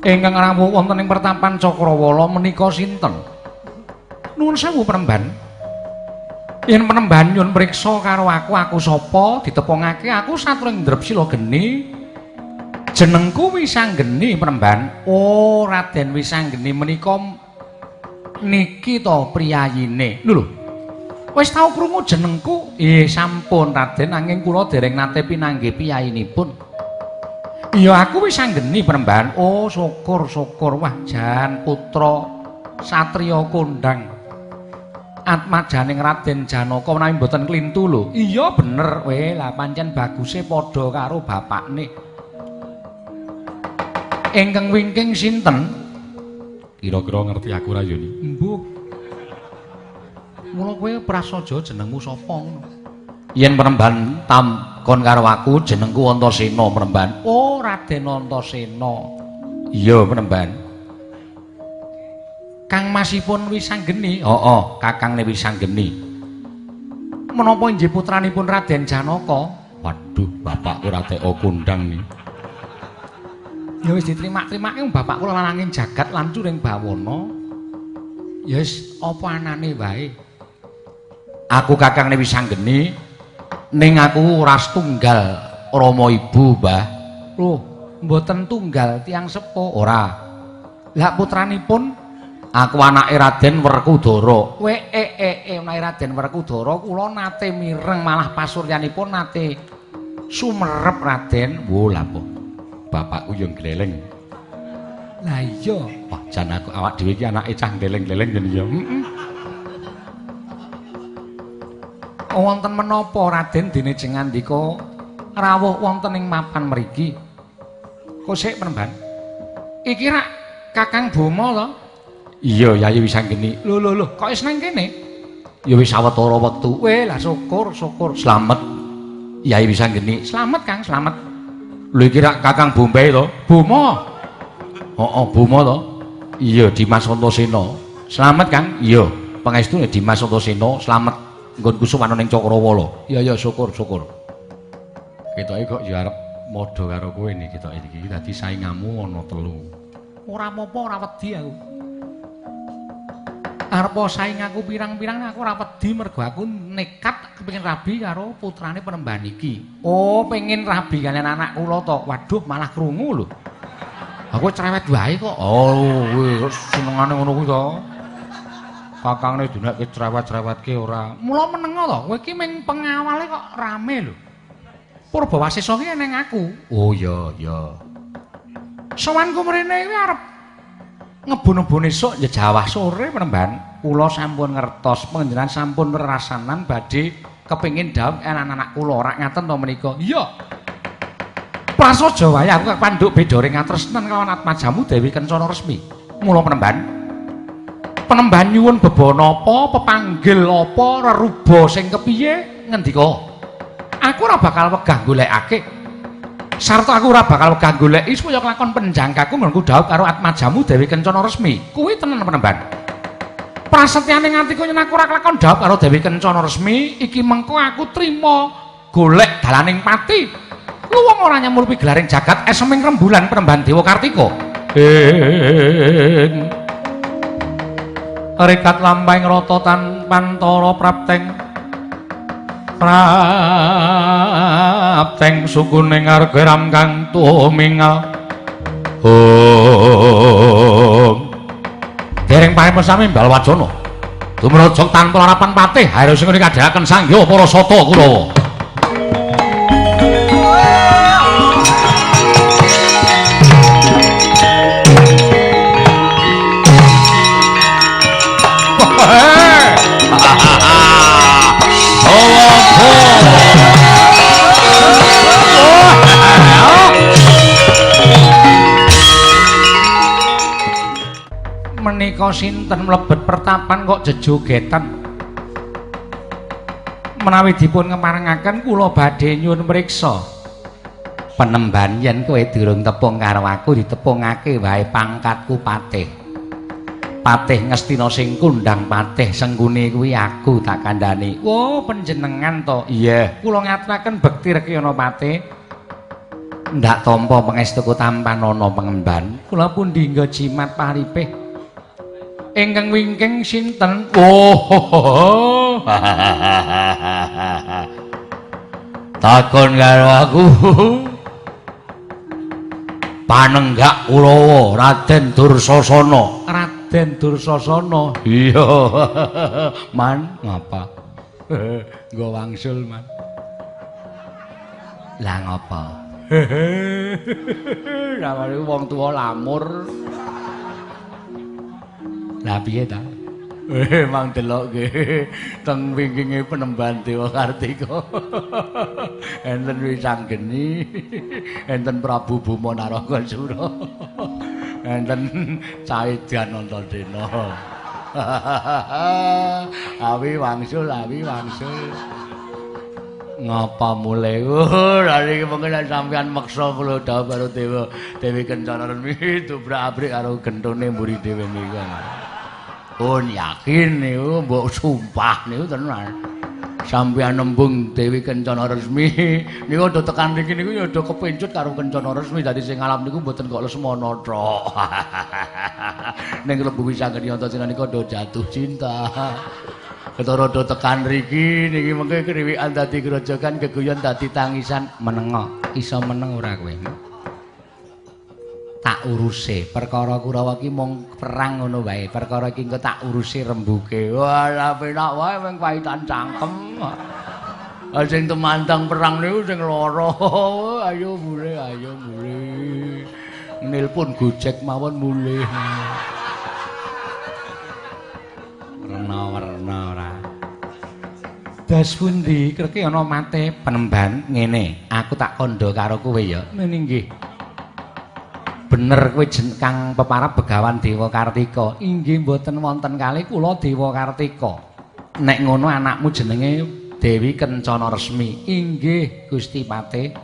A: ingkang rawuh wonten ing pertapan Cakrawala menika sinten nuwun sewu Penembahan yen Penembahan nyuwun priksa karo aku sapa ditepungake aku satring Drapsila Geni jenengku Wisanggeni Penembahan oh Raden Wisanggeni menika niki to priyayine lho wis tau krungu jenengku? Sampun Raden nanging kula dereng nate pinanggih piyayinipun. Iya aku Wisanggeni Penembahan. Oh syukur wah jan putra satriya kondhang. Atmajaning Raden Janaka menawi mboten klintu lho. Iya bener. Lah pancen baguse padha karo bapakne. Ingkang wingking sinten? Kira-kira ngerti aku ra Yuni? Mbuh. Mula kowe prasaja jenengmu sapa ngono? Yen Penembahan tamkon karo aku jenengku Antasena Penembahan. Oh, Raden Antasena. Iya, Penembahan. Kang masipun Wisanggeni? Heeh, kakangne Wisanggeni. Menapa inggih putranipun Raden Janaka? Waduh, bapakku ora teka kondhang nih. Ya wis diterima-terimake bapakku lananging jagat lan curing bawana. Ya wis apa anane wae. Aku kakangne Wisanggeni ning aku ora setunggal Rama Ibu, Mbah. Loh, mboten tunggal tiyang sepuh ora. Lah putranipun aku anake Raden Werkudara. Anake Raden Werkudara kula nate mireng malah pasuryanipun nate sumerep Raden. Wo lha apa? Bapakku yo gleleng. Lah iya, wah jan aku awak dhewe iki anake cah gleleng-gleleng yen ya. Wonten menapa Raden dene jeng ngandika rawuh wonten ing mapan mriki? Kosek Penembahan. Iki rak Kakang Boma to? Iya, Yayi Wisanggeni. Lho, kok wis nang kene? Ya wis sawetara wektu. Lah syukur. Slamet. Yayi Wisanggeni. Slamet, Kang, slamet. Lho iki rak Kakang Bombay to? Boma. Heeh, Boma to? Iya, Dimas Antasena. Slamet, Kang. Iya, pangestune Dimas Antasena slamet. Nggonku suwana ning Cakrawala. Iya syukur. Ketoke kok ya arep padha karo kowe nih ketoke iki. Dadi saingamu ana 3. Ora apa-apa, ora wedi aku. Arep saing aku pirang-pirang aku ora wedi mergo aku nekat kepengin rabi karo putrane Penembahan iki. Oh, pengin rabi kalian anak kula to. Waduh, malah krungu lho. Aku cerewet wae kok. Oh, kowe senengane ngono kuwi to. Kakangne dinekke cerewet-cerewetke ora. Mula menengo to, kowe iki ming pengawale kok rame lho. Purbawasesa ki ning aku. Oh iya. Sowanku mrene iki arep ngebun-ebun esuk jejawah sore Penembahan. Kula sampun ngertos panjenengan sampun rerasanan badhe kepengin dhawuh anak-anak kula ora ngaten to menika. Iya. Prasaja wae aku panduk beda ring atresnan kelawan atmajamu Dewi Kencana Resmi. Mula Penembahan nyuwun bebana apa, pepanggil apa, reruba sing kepiye ngendika. Aku ora bakal wegah golekake. sarta aku ora bakal wegah goleki supaya kelakon penjangkaku nggonku dhawuh karo atmajamu Dewi Kencana Resmi. Kuwi tenan Penemban. Prasetyane ngatiku yen aku ora kelakon dhawuh karo Dewi Kencana Resmi, iki mengko aku trima golek dalaning pati. Lu wong ora nyamurpi gelaring jagat eseming rembulan Penemban Dewa Kartika. Rekat lampahing rata tan pantara prapteng sukuning argeram kang tumingal dereng paring sami Balwajana dumrajeng tanpa harapan patih harus sing kadhakaken sangya para sata Kurawa. Menika sinten mlebet pertapan kok jejogetan. Menawi dipun ngemarengaken kula badhe nyuwun mriksa. Penemban yen kowe durung tepung karo aku ditepungake wae pangkatku patih. Patih Ngastina sing kundang patih Sengguni kuwi aku tak kandhani. Oh, panjenengan to. Iya, kula ngaturaken bekti Rekyana Patih. Ndak tampa pangestuku tampan ana pengemban. Kula pundi nggo jimat paripih. Ingkang wingking sinten? Oh. Takon karo aku. Panenggak Kurawa Raden Dursasana. Raden Dursasana. Iya. Man, ngapa? Nggo wangsul, Man. Lah ngapa? Namane wong tuwa lamur. Lah piye ta? Mang delok nggih teng wingkinge Penemban Dewa Kartika. Enten Wisanggeni, enten Prabu Buma Narakasura. Enten Caidan Antasena. Awi wangsul. Ngapa mulai? Hari mungkin sampean maksa kula dawuh karo Dewi Kencana Resmi dobrak-abrik karo gentone mburi dhewe niku. Pun yakin niku mbok sumpah niku tenan. Sampeyan nembung Dewi Kencana Resmi niku do tekan mriki niku ya do kepencut karo Kencana Resmi dadi sing alam niku mboten kok Lesmana tok. Ning Lembu Wisanggeni Antasena niku do jatuh cinta. Ketara do tekan mriki niki mengke kriwikan dadi grojogan geguyon dadi tangisan menengo. Iso meneng ora kowe? Tak uruse perkara Kurawa ki mung perang ngono wae. Perkara iki engko tak uruse rembuke. Wah, penak wae wing paitan cangkem. Sing temandang perang niku sing lara. Ayo mulih. Nelpon Gojek mawon mulih. Warna-warna ora. Das pundi kreke ana mate Penemban ngene. Aku tak kandha karo kowe ya. Ngene nggih. Bener kowe kang peparap Begawan Dewa Kartika. Inggih mboten wonten kalih kula Dewa Kartika. Nek ngono anakmu jenenge Dewi Kencana Resmi. Inggih Gusti Patih.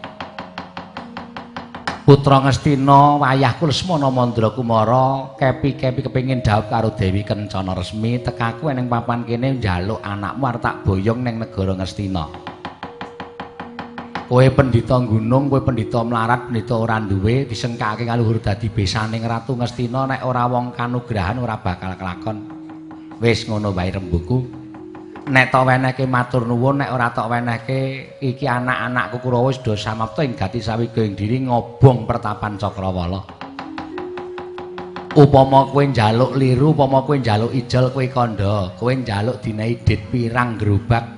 A: Putra Ngastina wayahku Lesmana Mandra Kumara kepi-kepi kepengin dhawuh karo Dewi Kencana Resmi tekaku ning papan kene njaluk anakmu arep tak boyong ning negara Ngastina. Kowe pendhita gunung, kowe pendhita mlarat, pendhita ora duwe disengkake kaluhur dadi besaning Ratu Ngastina nek ora wong kanugrahan ora bakal kelakon. Wis ngono wae rembuku. Nek tok wenehke matur nuwun, nek ora tok wenehke iki anak-anakku Kurawa wis do samapta ing gati sawijining diri ngobong pertapan Cakrawala. Upama kowe njaluk liru, upama kowe njaluk ijol kowe kandha, kowe njaluk dinehi dit pirang gerobak,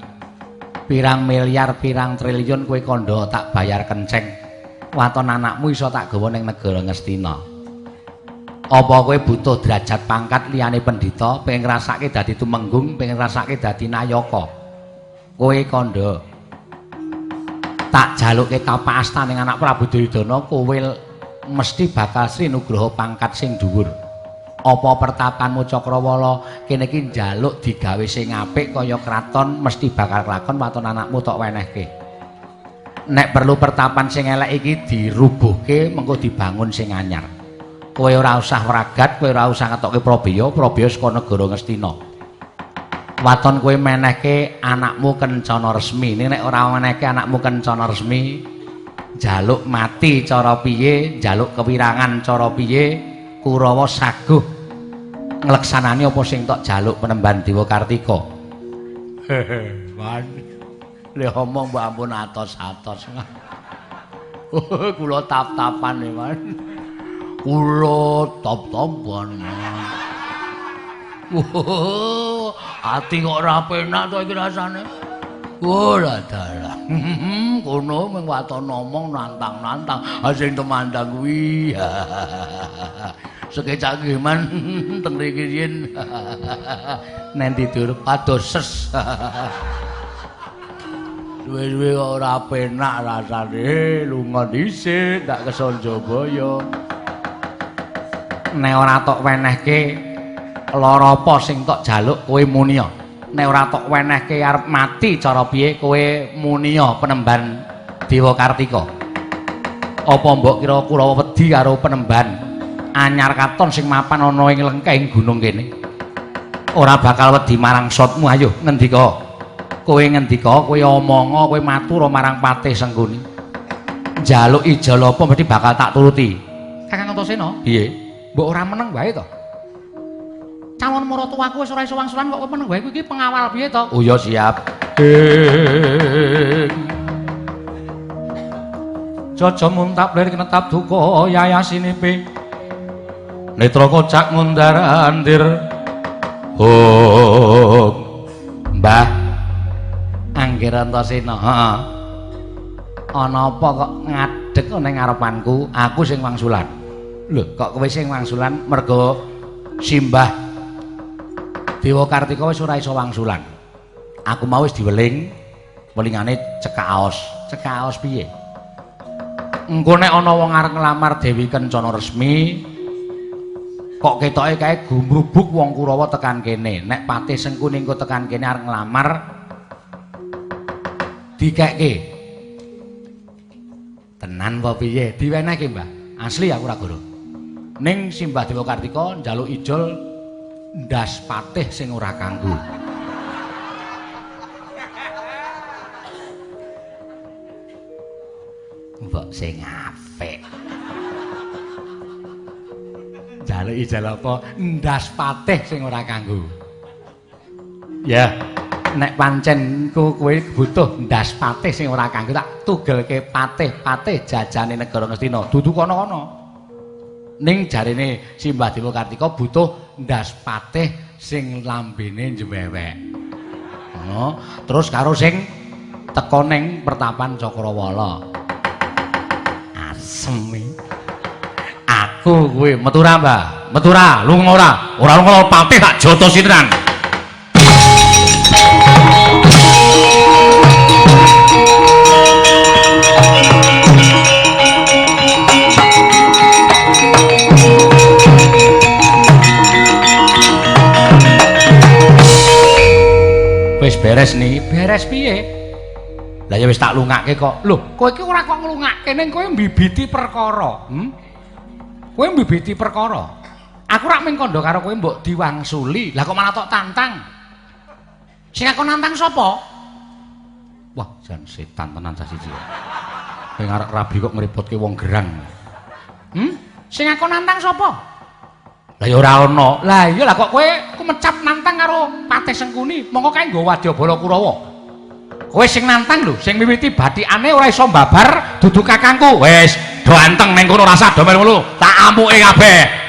A: pirang miliar, pirang triliun kowe kandha tak bayar kenceng. Waton anakmu iso tak gawa ning negara Ngastina. Apa kowe butuh derajat pangkat liyane pendhita, pengen ngrasake dadi tumenggung, pengen ngrasake dadi nayaka. Kowe kandha. Tak jaluke kapaasta ning anak Prabu Duryudana, kowe mesti bakal sri nugraha pangkat sing dhuwur. Apa pertapanmu Cakrawala kene iki njaluk digawe sing apik kaya kraton mesti bakal kelakon waton anakmu tok wenehke. nek perlu pertapan sing elek iki dirubuhke mengko dibangun sing anyar. Kowe ora usah wragat, kowe ora usah ngetokke Prabeya saka negara Ngastina. Waton kowe menehke anakmu Kencana Resmi. Nek ora menehke anakmu Kencana Resmi, njaluk mati cara piye, njaluk kewirangan cara piye, Kurawa saguh ngleksanani apa sing tok jaluk Penemban Dewa Kartika. Wan. Le omong mbok ampun atos-atos. Kula tap-tapan e, Man. Kula tap-tapan. Ati kok ora penak to iki rasane. Ora dalah. Kono mung waton ngomong nantang-nantang, sing temandang kuwi. Sekecak nggih Man teng mriki yen. Nen tidur padoses. Suwe-suwe kok ora penak rasane, lunga dhisik ndak Kesonjabaya. Nek ora tok wenehke lara apa sing tok jaluk kowe muni. Nek ora tok wenehke arep mati cara piye kowe muni Penemban Dewa Kartika. Apa mbok kira Kurawa wedi karo Penemban anyar katon sing mapan ana ing lengkeng gunung kene? Ora bakal wedi marang sotmu. Ayo ngendika. Kowe ngendika, kowe omonga, kowe matur marang Patih Sengkuni. Njaluk ijol apa mesti bakal tak turuti. Kakang Antasena? Piye? Mbok ora meneng wae to? Calon maratuwaku wis ora iso wangsulan kok kowe meneng wae iki pengawal piye to? Oh ya siap. Jaja muntablir kinetap duka yayasinipe. Netra kocak mundar andir. Mbah Angger Antasena, heeh. Ana apa kok ngadeg ning ngarepanku? Aku sing wangsulan. Lho, kok kowe sing wangsulan merga simbah Dewa Kartika wis ora iso wangsulan. Aku mau wis diweling, welingane cekaos. Cekaos piye? Engko nek ana wong arep nglamar Dewi Kencana Resmi, kok ketoke kae gumrubuk wong Kurawa tekan kene. Nek Patih Sengkuni engko tekan kene arep nglamar dikekke. Tenan apa piye? Diwenehke, Mbah. Asli aku ora goro. Ning Simbah Dewa Kartika njaluk ijol ndas Patih sing ora kanggo. Mbok sing apik. Njaluk ijol apa? Ndas Patih sing ora kanggo. Ya. Nek pancen kowe butuh ndas Patih sing ora kanggo tak tugelke patih jajane negara Ngastina dudu kono-kono. Ning jarene Simbah Dewa Kartika butuh ndas Patih sing lambene njewewek. Terus karo sing teka ning pertapan Cakrawala. Asem. Aku kowe metu ra, Mbah? Metu ra, lunga ora? Ora lunga Patih tak jotos sitenan. Wis beres nih, beres piye? Lah ya wis tak lungake kok. Lho, kowe iki ora kok nglungake ning kowe mbibiti perkara. Kowe mbibiti perkara. Aku rak mung kandha karo kowe mbok diwangsuli. Lah kok malah tok tantang. Sing aku nantang sapa? Wah, jan setan tenan cah siji. Kowe ngarep rabi kok ngrepotke wong gerang. Sing aku nantang sapa? Lah ya ora ana. Lah iya lah kok kowe mecap nantang karo Patih Sengkuni, mongko kae nggo Wadyabala Kurawa. Kowe sing nantang lho, sing miwiti bathikane ora iso mbabar dudu kakangku. Wis, do anteng ning kono rasa do melu. Tak amuke kabeh.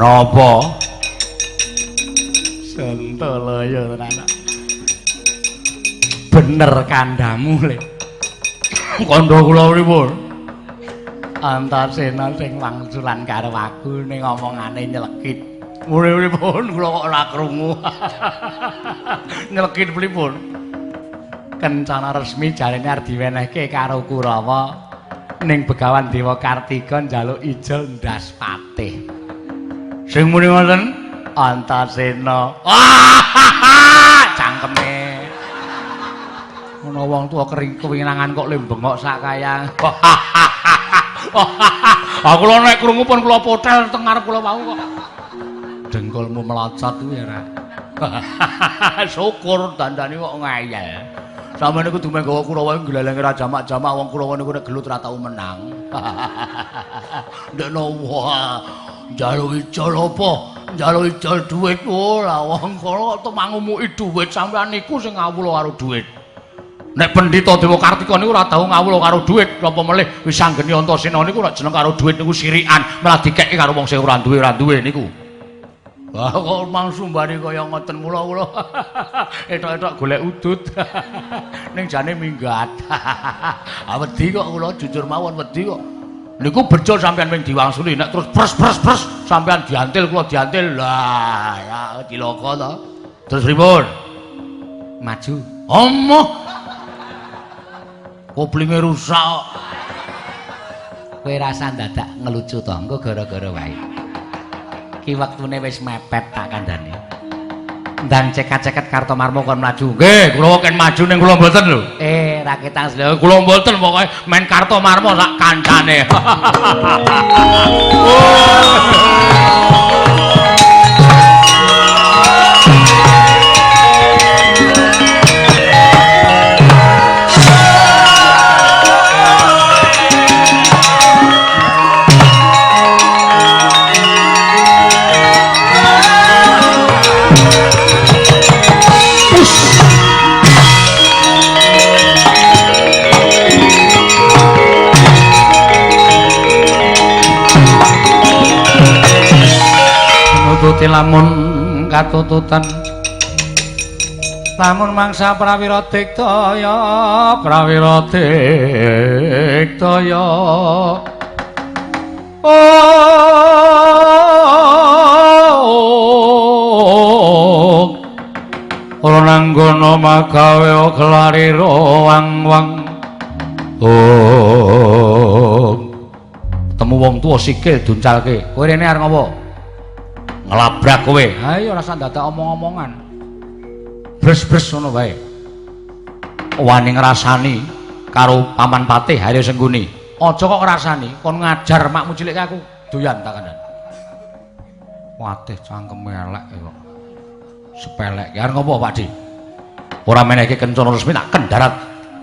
A: Napa? Sentolaya tenan. Bener
B: bener kandamu le.
A: Kandha kula pripun?
B: Antasena sing wangsulan karo aku ning omongane nyelekit.
A: Pripun kula kok ora krungu. Nyelekit pripun?
B: Kencana resmi jarene arep diwenehke karo Kurawa ning Begawan Dewa Kartika njaluk ijol ndas patih.
A: Sing muni ngoten
B: Antasena. Cangkeme. Ana wong tuwa kering kewinangan kok le bengok sak kayang.
A: Aku lho nek krungu pun kula potel teng ngarep kula wau kok.
B: Dengkulmu melocot kuwi ora.
A: Syukur dandane kok ngayal. Sampeyan kudu menggawa Kurawa nglelengi ra jamak-jamak wong Kurawa niku nek gelut ra tau menang. Ndekno wah. Njaluk ijol apa? Njaluk ijol dhuwit ora wong kono kok temangumuki dhuwit sampeyan niku sing ngawula karo dhuwit. Nek Pendhita Dewa Kartika niku ora tau ngawula karo dhuwit, apa melih wis anggeni Antasena niku nek jeneng karo dhuwit niku sirikan, malah dikeki karo wong sing ora duwe niku. Wah kok mangsumbane kaya ngoten mula-mula. Etok-etok golek udut. Ning jane minggat. Wedi kok kula jujur mawon wedi kok. Niku bejo sampean ping diwangsuli nek terus pres sampean diantil kula diantil. Lah ya cilaka to. Terus pripun?
B: Maju.
A: Omoh. Koplinge rusak.
B: Kowe rasa dadak ngelucu to, engko gara-gara wae. Ki wektune wis mepet tak kandhane. Ndang ceket-ceket Kartomarma kon maju.
A: Nggih, kula ken maju ning kula mboten lho.
B: Ra ketang sedaya.
A: Kula mboten pokoke main Kartomarma sak kancane.
B: Lamun katututan lamun mangsa prawira diktaya ora nanggono magawe klarira wang-wang temu wong tuwa sikil duncalke kowe rene arep ngopo ngelabrak kowe. Ayo rasa dadak omong-omongan. Bres-bres ngono wae. Wani ngrasani karo Paman Patih Haryo Sengguni. Aja kok ngrasani, kon ngajar makmu cilik aku. Doyan tak kandhan. Patih cangkeme elek kok. Sepelek. Ya arep ngopo Pakdi? Ora menehke kencana resmi tak kendharat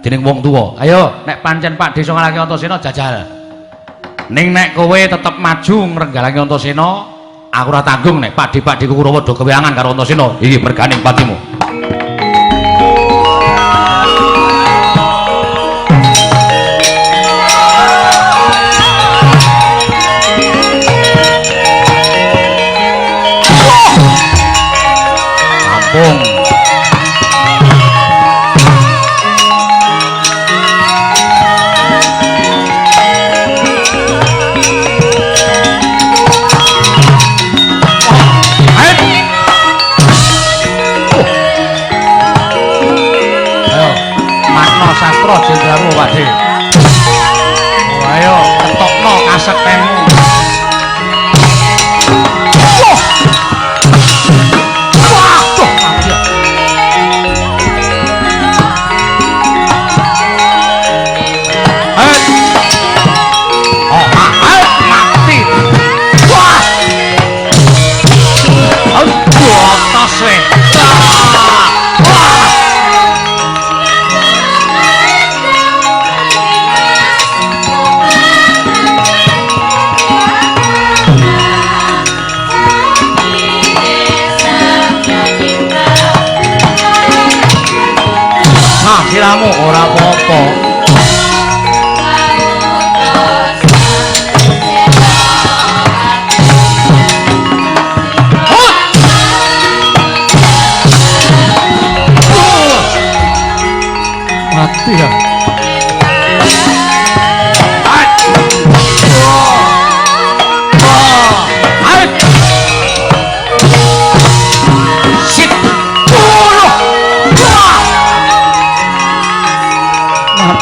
B: dening wong tuwa. Ayo nek pancen Pakdi iso ngalahke Antasena jajal. Ning nek kowe tetep maju ngrenggalake Antasena aku ora tanggung nek Pakdi Kurawa do keweangan karo Antasena iki berganing patimu. Ampun. Jenderal Pakdi. Ayo ketokno kasektenmu. Waduh, mati. Mati. Wah. Aduh, atas weh. Siramu ora apa-apa.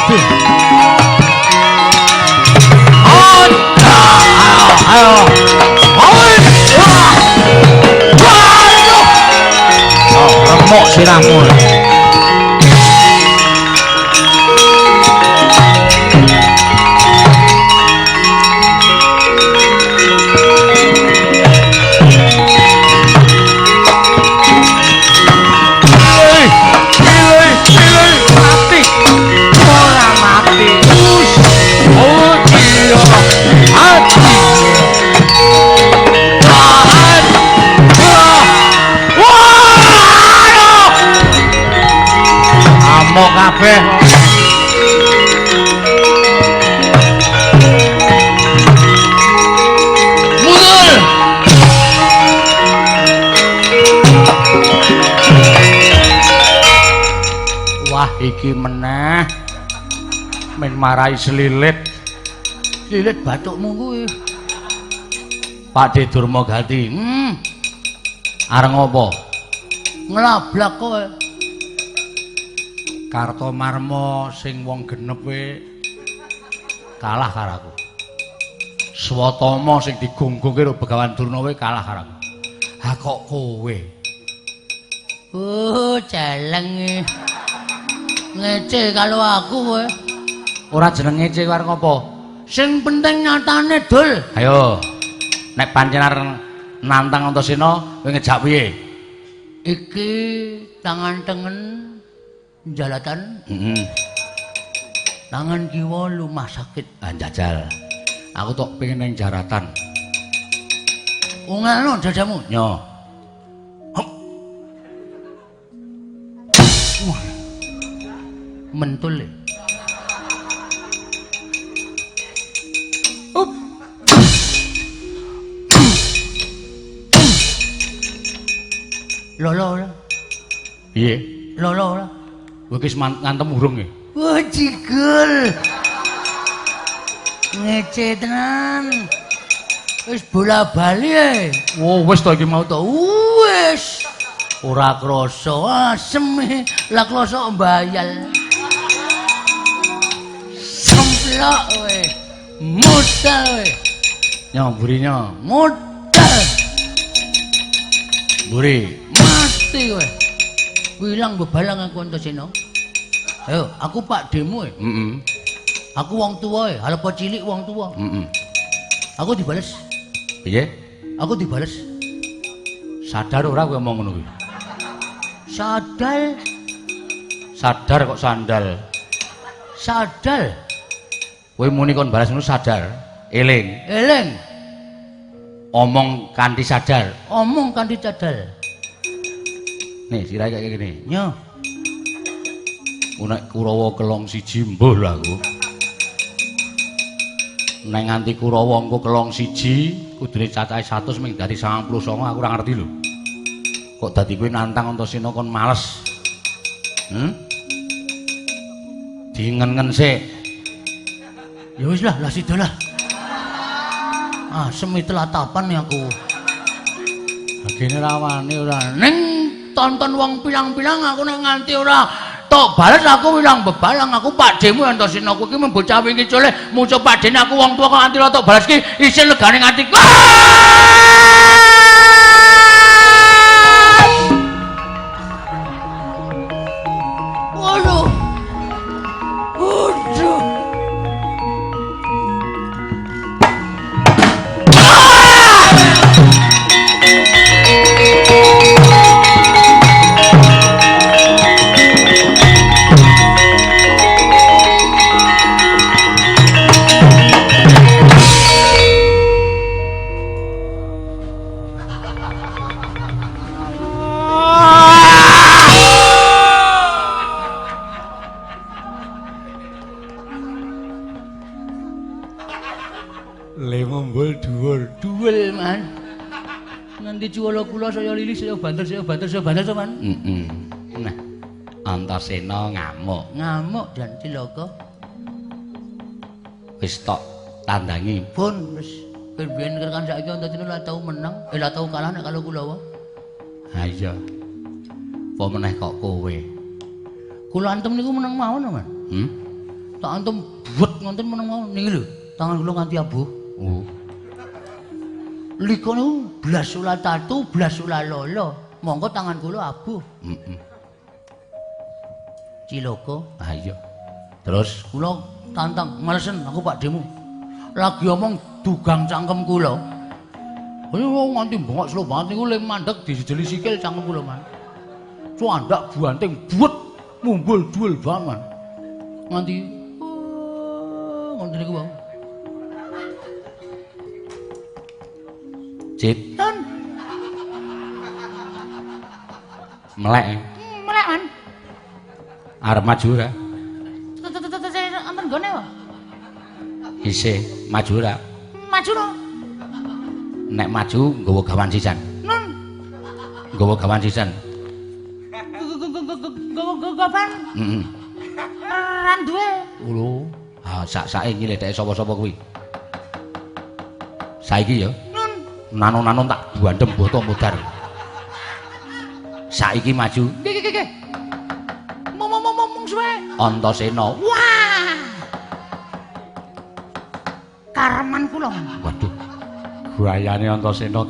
B: mati. Ayo. Remuk sirahmu. Amok kabeh. Mundur. Wah, iki meneh. Men marai selilit. Selilit bathukmu kuwi. Pakde Durmagati. Areng apa? Nglablak kowe. Kartomarma sing wong genep kalah karo aku. Swatama sing digonggongke karo Begawan Durna kalah karo aku. Ha kok kowe? Oh, celeng. Ngece kalau aku kowe. Ora jeneng ngece karo ngopo? Sing penting nyatane, Dul. Ayo. Nek pancenar nantang Antasena, kowe ngejak piye? Iki tangan tengen jalatan. Tangan kiwa lumah sakit. Jajal. Aku tok pengen nang jaratan. Ungano jajamu. Nyo. Mentul. Lolo lah. Piye? Lolo lah. Kowe wis ngantem urung e? Wah, jigel. Ngece tenan. Wis bola-bali ae. Oh, wis to iki mau to. Wis. Ora krasa asem lah krasa mbayal. Semplok kowe. Modal kowe. Nyamburinya modal. Buri, mati kowe. Wilang bebalang aku Antasena. Ayo, aku Pak Demu e. Aku wong tuwa e, halepo cilik wong tuwa. Aku dibales. Piye? Aku dibales. Sadar ora kowe ngomong ngono kuwi? Sadal. Sadar kok sandal. Sadal. Kowe muni kon balas ngono sadar. Eling. Eling. Omong kanthi sadar. Omong kanthi cadal. Nih, sirahe kayak gini. Nyo. Nek Kurawa kelong siji mbuh lho aku. Nek nganti Kurawa engko kelong siji, kudune cacahe 100 ming dadi 99 aku ora ngerti lho. Kok dadi kowe nantang Antasena kon males. Dingen-ngen sik. Ya wis lah sida lah. Asem telatapan aku. Agene rawane ora. Ning tonton wong pilang-pilang aku nek nganti ora tok bales aku wilang bebalang aku Pak Demu Antasena kuwi ki bocah wingi coleh musuh Pak Dene aku wong tuwa kok nganti ora tok bales ki isin legane atiku. Waduh. Waduh. Duel man. Nanti cuwala kula saya lilis saya banter to man. Nah, Antasena ngamuk. Ngamuk dan cilaka. Wis tok tandangi. Pun wis ben rekan saiki Antasena ora tau menang, ora tau kalah nek kalau Kulawa. Ha iya. Apa meneh kok kowe? Kula antem niku menang mawon, Man.
C: Tak antem buat ngonten meneng niki lho. Tangan kula nganti abuh.
A: Oh.
C: Liko niku blas ulah tatu, blas ulah lolo. Monggo tangan kula abuh.
A: Heeh.
C: Ciloko.
A: Ah iya. Terus
C: Kula tantang malesen aku Pak Demu. Lagi omong dugang cangkem kula. Ayo nganti bengok slow banget niku le mandeg dijeli sikil cangkem kula man. Cuandak buanting buet mumbul duel banget man. Nganti nganti niku bang.
A: Cit,
C: Ten
A: melek.
C: melek man.
A: Arep maju ora?
C: Ampun gone wae.
A: Isih maju ora?
C: Maju no.
A: Nek maju nggawa gawan sisan.
C: Nun.
A: Nggawa gawan sisan.
C: Gapan.
A: Heeh.
C: Ran duwe.
A: Lho, ah sak-sake nyiletheke sapa-sapa kuwi. Saiki ya,
C: Nun.
A: nano-nano tak buandem boto mudar. Saiki maju
C: Nggih. Mung suwe.
A: Antasena.
C: Wah. Kareman kula.
A: Waduh. Buayane Antasena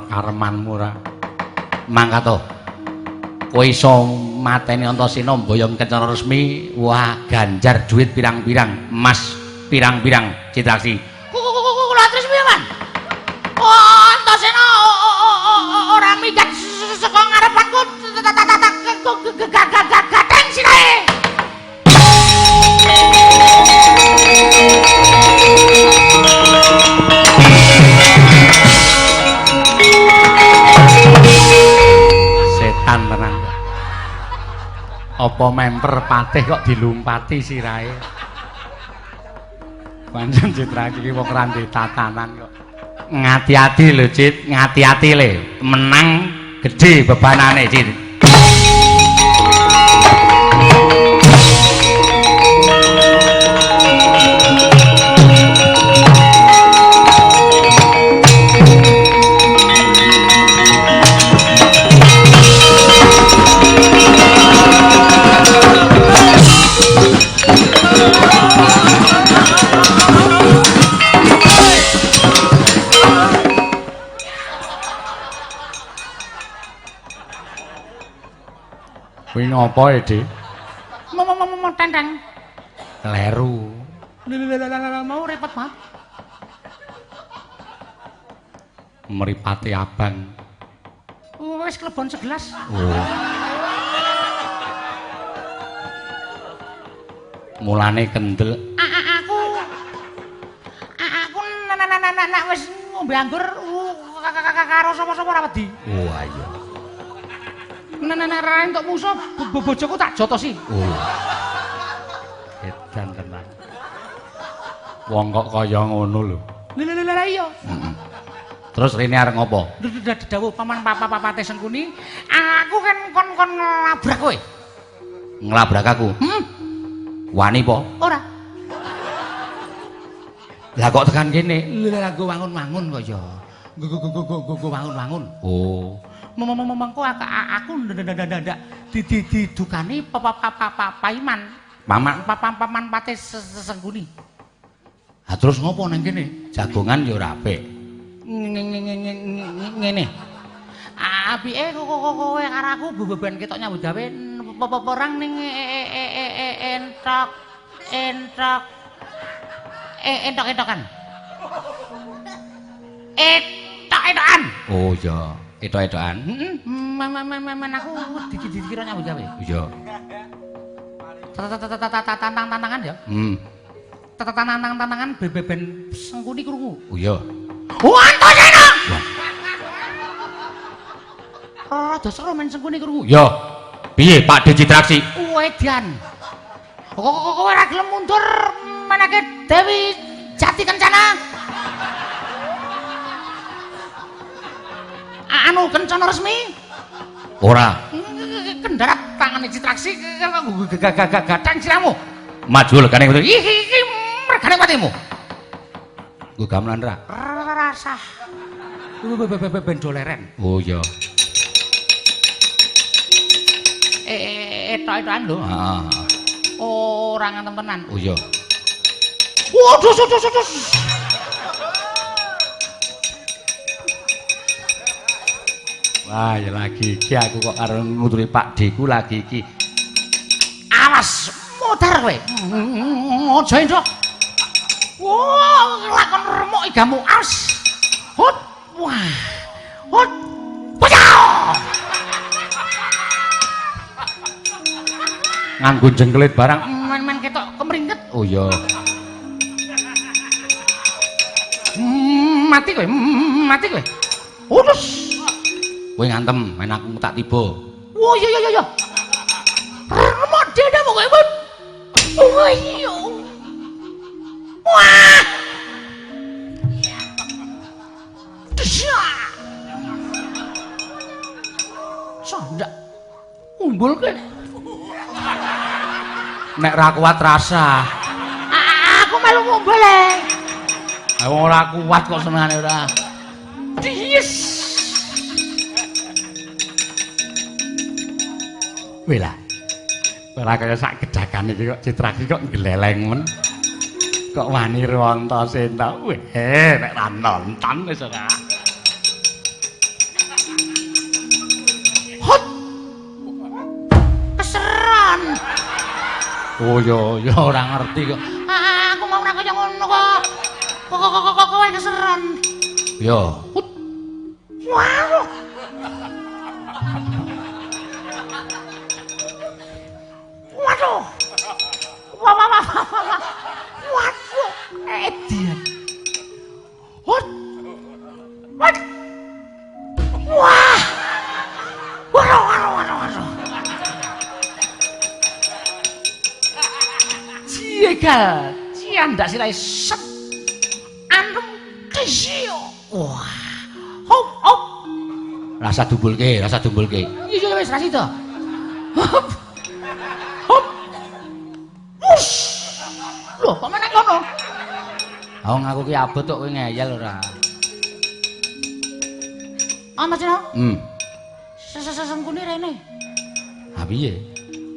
A: karemanmu ora. Mangkato. Kowe iso mateni Antasena mboyong Kencana Resmi, wah ganjar duit pirang-pirang, emas pirang-pirang Citraksi.
C: Kula terus piye, Man? Oh, Antasena ora migat saka ngarepanku. Gateng sirahe.
A: Setan tenan. Apa memper patih kok dilumpati sirahe. Pancen Citraksi iki wong randi tatanan kok. Ngati-ati lho, Cit, ngati-ati le. Menang gedhe bebanane, Cit. Kuwi ngopo, Dik?
C: Tentang.
A: Kleru.
C: Mau repot banget.
A: Mripate abang.
C: Wis klebon segelas.
A: Oh. Mulane kendel.
C: Aku nak wis ngombe anggur karo sapa-sapa ora wedi.
A: Oh iya.
C: Nek ra entuk musuh bojoku tak jotosi.
A: Oh. Edan tenan. Wong kok kaya ngono lho.
C: Lha iya.
A: Heeh. Terus rene arep ngopo?
C: Dawuh paman papate Sengkuni, aku kan kon nglabrak kowe.
A: Nglabrak aku. Wani po?
C: Ora.
A: Lah kok tekan kene?
C: Lah go wangun-wangun kok ya. Go wangun-wangun.
A: Oh.
C: Mengko aku ndak didukani paiman. Paman pate Sengkuni.
A: Ha terus ngopo nang kene? Jagongan ya ora apik.
C: Ngene. Apike kowe karo aku beban ketok nyambut gawe perang ning entok-entokan. Etok-etokan.
A: Oh iya, etok-etokan.
C: Heeh, men aku dikira nyambut gawe.
A: Iya.
C: Tantangan ya. Tantangan beben Sengkuni krungu.
A: Oh iya.
C: Antasena. Rada seru men Sengkuni krungu.
A: Ya. Piye Pak De Citraksi?
C: Wedan. Kok ora gelem mundur menake Dewi Jati Kencana? Anu Kencana Resmi?
A: Ora.
C: Kendarat tangane Citraksi gagang siramu.
A: Maju legane ngono.
C: Iki mergane patimu.
A: Nggo gamelan ra?
C: Rasah. Bendoleren.
A: Oh iya.
C: Etok-etokan lho.
A: Heeh.
C: Ora ngantem tenan.
A: Oh iya.
C: Waduh, waduh.
A: Wah, ya lagi iki aku kok karo nuturi Pak Deku lagi iki.
C: Awas, modar kowe. Aja endok. Wah, lakon remuk igamu. Awas. Hut. Wah. Hut. Pecah.
A: Nganggo jengkelit barang.
C: Men ketok kemringket.
A: Oh iya.
C: Mati kowe. Udus.
A: Kowe ngantem, men aku tak tiba.
C: Oh iya. Remuk dene kowe. Oh iya. Wah. Sandak. Umbul kowe.
A: Nek ra kuat rasa.
C: Aku melu ngumbul e.
A: Ora kuat kok senengane ora.
C: Yes.
A: Wela. Ora kaya sak gedhakan iki kok Citra iki kok gleleng men. Kok wani Rontasena. Weh, nek ra nonton wis ora.
C: Hot. Keseran.
A: Oh ya ora ngerti kok.
C: Aku mau nak kaya ngono kok. Kok kowe keseran.
A: Ya.
C: Waduh. Waduh. Waduh. Edian. Hot. What? Wah. Waduh. Ciegal. Ciandak sirai set. Antem kesio. Wah. Hop.
A: Rasa dumbulke.
C: Iya wis rasi to. Hop. Wus. Loh, kok meneng ngono?
A: Wong aku ki abot kok kowe ngeyel ora.
C: Mas Cino. Sesengkune rene.
A: Ha piye?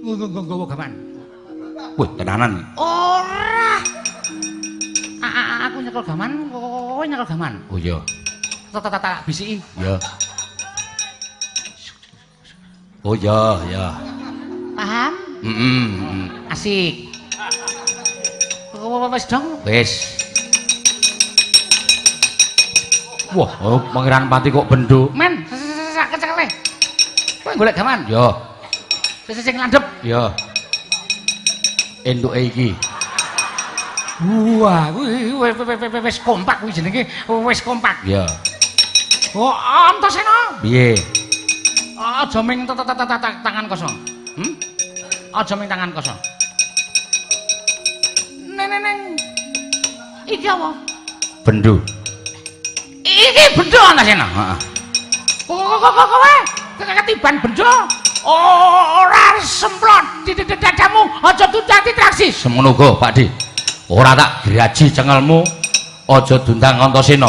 C: Nggawa gaman.
A: Wih, tenanan.
C: Ora. Aku nyekel gaman, kowe nyekel gaman.
A: Oh iya.
C: Tak bisiki.
A: Ya. Oh ya.
C: Paham? Asik. Wis dong.
A: Wis. Wah, Pangeran Pati kok bendo.
C: Men, sakit-sakit. Kowe golek gaman?
A: Ya.
C: Sing landhep.
A: Ya. Entuke iki.
C: Wah, wis kompak kuwi jenenge, wis kompak.
A: Ya.
C: Oh, Antasena.
A: Piye?
C: Aja ming tangan kosong. Aja ming tangan kosong. Neng. Iki apa?
A: Bendo.
C: Iki bendo Antasena.
A: Heeh.
C: Kowe ketiban bendo. Ora semprot di dadamu, aja tutati traksi.
A: Semono uga, Pakde. Ora tak graji cengelmu, aja dundang Antasena.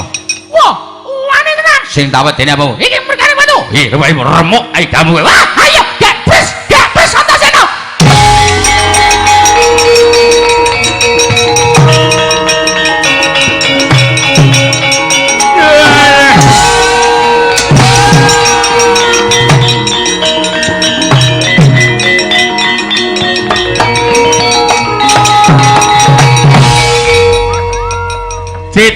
C: Wah, wani tenan.
A: Sing tawet dene apa?
C: Iki merkane batu.
A: Remuk ae kamu.
C: Wah, ayo, gapres Antasena.
A: Cit.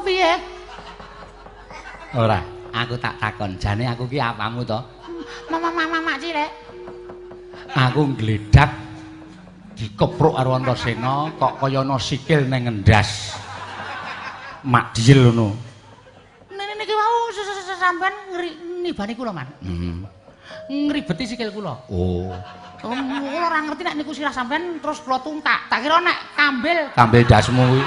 C: Piye?
A: Ora, aku tak takon, jane aku ki apamu to?
C: Mama Cilek.
A: Aku nggledak dikepruk karo Antasena kok kaya ana sikil ning ngendas. Mak diel ngono.
C: Niki wau sampean nibani kula, Man. Ngribeti sikil kula.
A: Oh.
C: Kula ora ngerti nek niku sirah sampean terus kula tungtak. Tak kira nek
A: Kambil dasmu kuwi.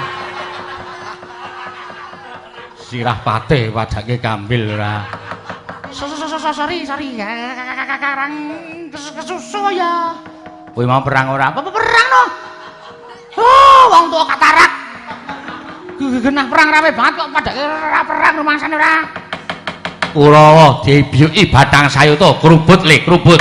A: Sirah patih padake kambil ora.
C: Sorry. Karang kesusu ya.
A: Kowe mau perang ora?
C: Apa perang no? Oh, wong tua katarak. Genah perang rame banget kok padake ora perang rumangsane ora.
A: Kurawa dibiyuki Bathang Sayuta, krubut le, krubut.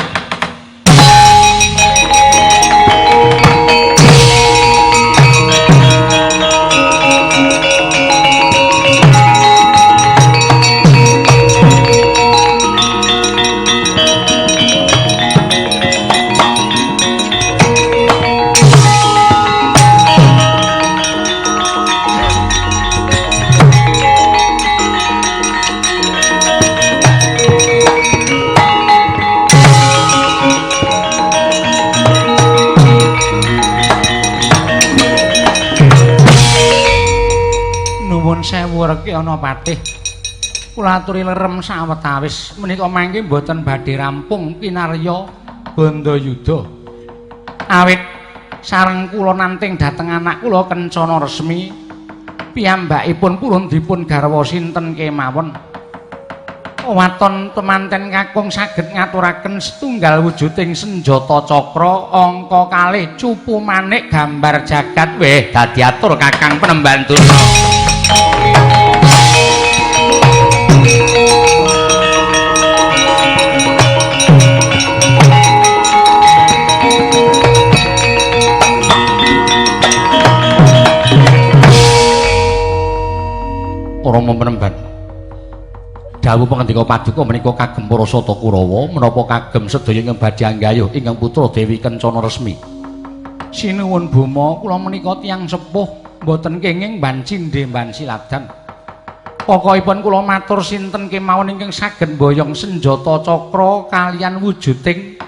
B: Sewu reki ana patih. Kula aturi lerem sawetawis menika mangke mboten badhe rampung kinarya Bandayuda. Awit sareng kula nanting dhateng anak kula Kencana Resmi piyambakipun purun dipun garwa sinten kemawon. Waton temanten kakung saged ngaturaken setunggal wujuding senjata cakra angka kalih cupu manik gambar jagat weh dadi atur Kakang Penemban Durna.
A: Rama Penemban. Dawuh pangandika paduka menika kagem para Sata Kurawa menapa kagem sedaya ingkang badhe anggayuh ingkang putra Dewi Kencana Resmi.
B: Sinuwun Bama, kula menika tiyang sepuh mboten kenging mbancindhe mban siladan. Pokokipun kula matur sinten kemawon ingkang saged mboyong senjata cakra kaliyan wujuding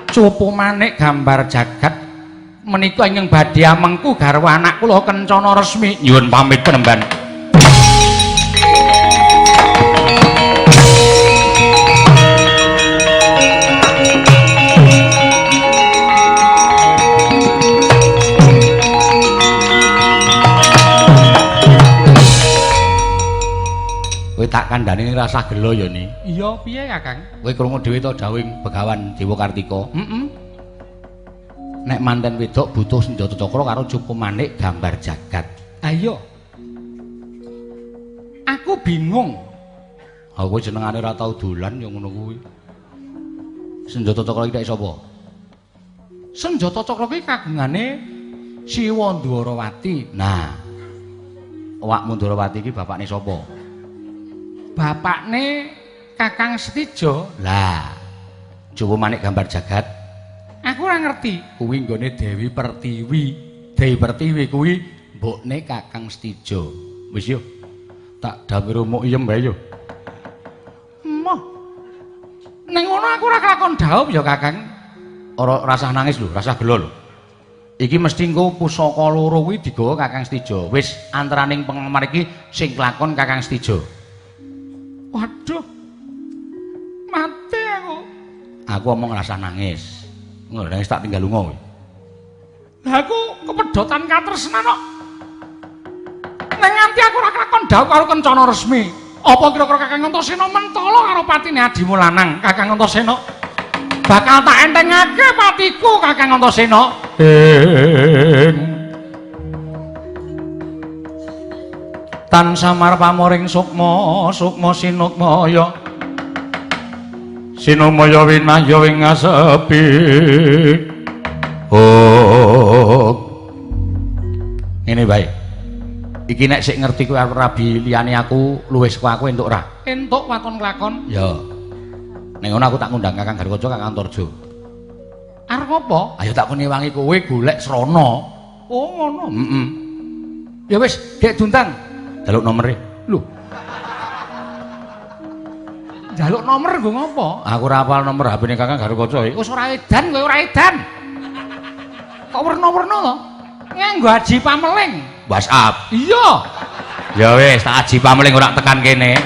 B: cupu manik gambar jagat menika ingkang badhe amengku garwa anak kula Kencana Resmi.
A: Nyuwun pamit Penemban. Tak kandhane rasah gelo ya ni.
B: Iya, piye Kakang?
A: Kowe krungu dhewe to dawuhing Begawan Dewa Kartika. Nek manten wedok butuh senjata cakra karo cupu manik gambar jagat.
B: Ayo. Aku bingung.
A: Ha kowe jenengane ora tau dolan ya ngono kuwi. Senjata cakra iki sapa?
B: Senjata cakra kuwi kagungane Siwa Ndwarawati.
A: Nah. Awakmu Ndwarawati iki bapakne sapa?
B: Bapakne Kakang Setijo.
A: Lah, cupu manik gambar jagat.
B: Aku ora ngerti.
A: Kuwi nggone Dewi Pertiwi. Dewi Pertiwi kuwi mbokne Kakang Setijo. Wis yo. Tak dawuh rumuk iyem bae yo.
B: Moh. Ning ngono aku ora kelakon dhaup ya Kakang.
A: Ora rasah nangis lho, rasah gelo lho. Iki mesti engko pusaka loro kuwi digawa Kakang Setijo. Wis antaraning penglemar iki sing kelakon Kakang Setijo.
B: Waduh. Mati aku.
A: Aku omong rasah nangis. Nangis tak tinggal lunga kowe.
B: Lah aku kepedotan katresnan kok. Ning nganti aku ora kelakon dhaup karo Kencana Resmi. Apa kira-kira Kakang Antasena mentala karo patine adimu lanang, Kakang Antasena? Bakal tak entengake patiku, Kakang Antasena. Tan samar pamoring sukma, sukma sinukmaya. Sinumaya winaya wing ngasepi. Ngene bae. Iki nek sik ngerti kowe arep rabi liyane aku luwih saka aku entuk ora? Entuk waton klakon.
A: Ya. Ning ngono aku tak ngundang Kakang Garwaja, Kakang Antarja.
B: Arep apa?
A: Ayo tak kuniwangi kowe golek srana.
B: Oh ngono. Ya wis, Dek Duntang.
A: Jaluk nomere.
B: Lho. Jaluk nomor nggo ngopo?
A: Aku ora hafal nomor HP-ne Kakang Garwaja.
B: Wis ora edan kowe ora edan. Kok werna-werna to? Nganggo aji pameling.
A: WhatsApp.
B: Iya.
A: Ya wis, tak aji pameling ora tekan kene.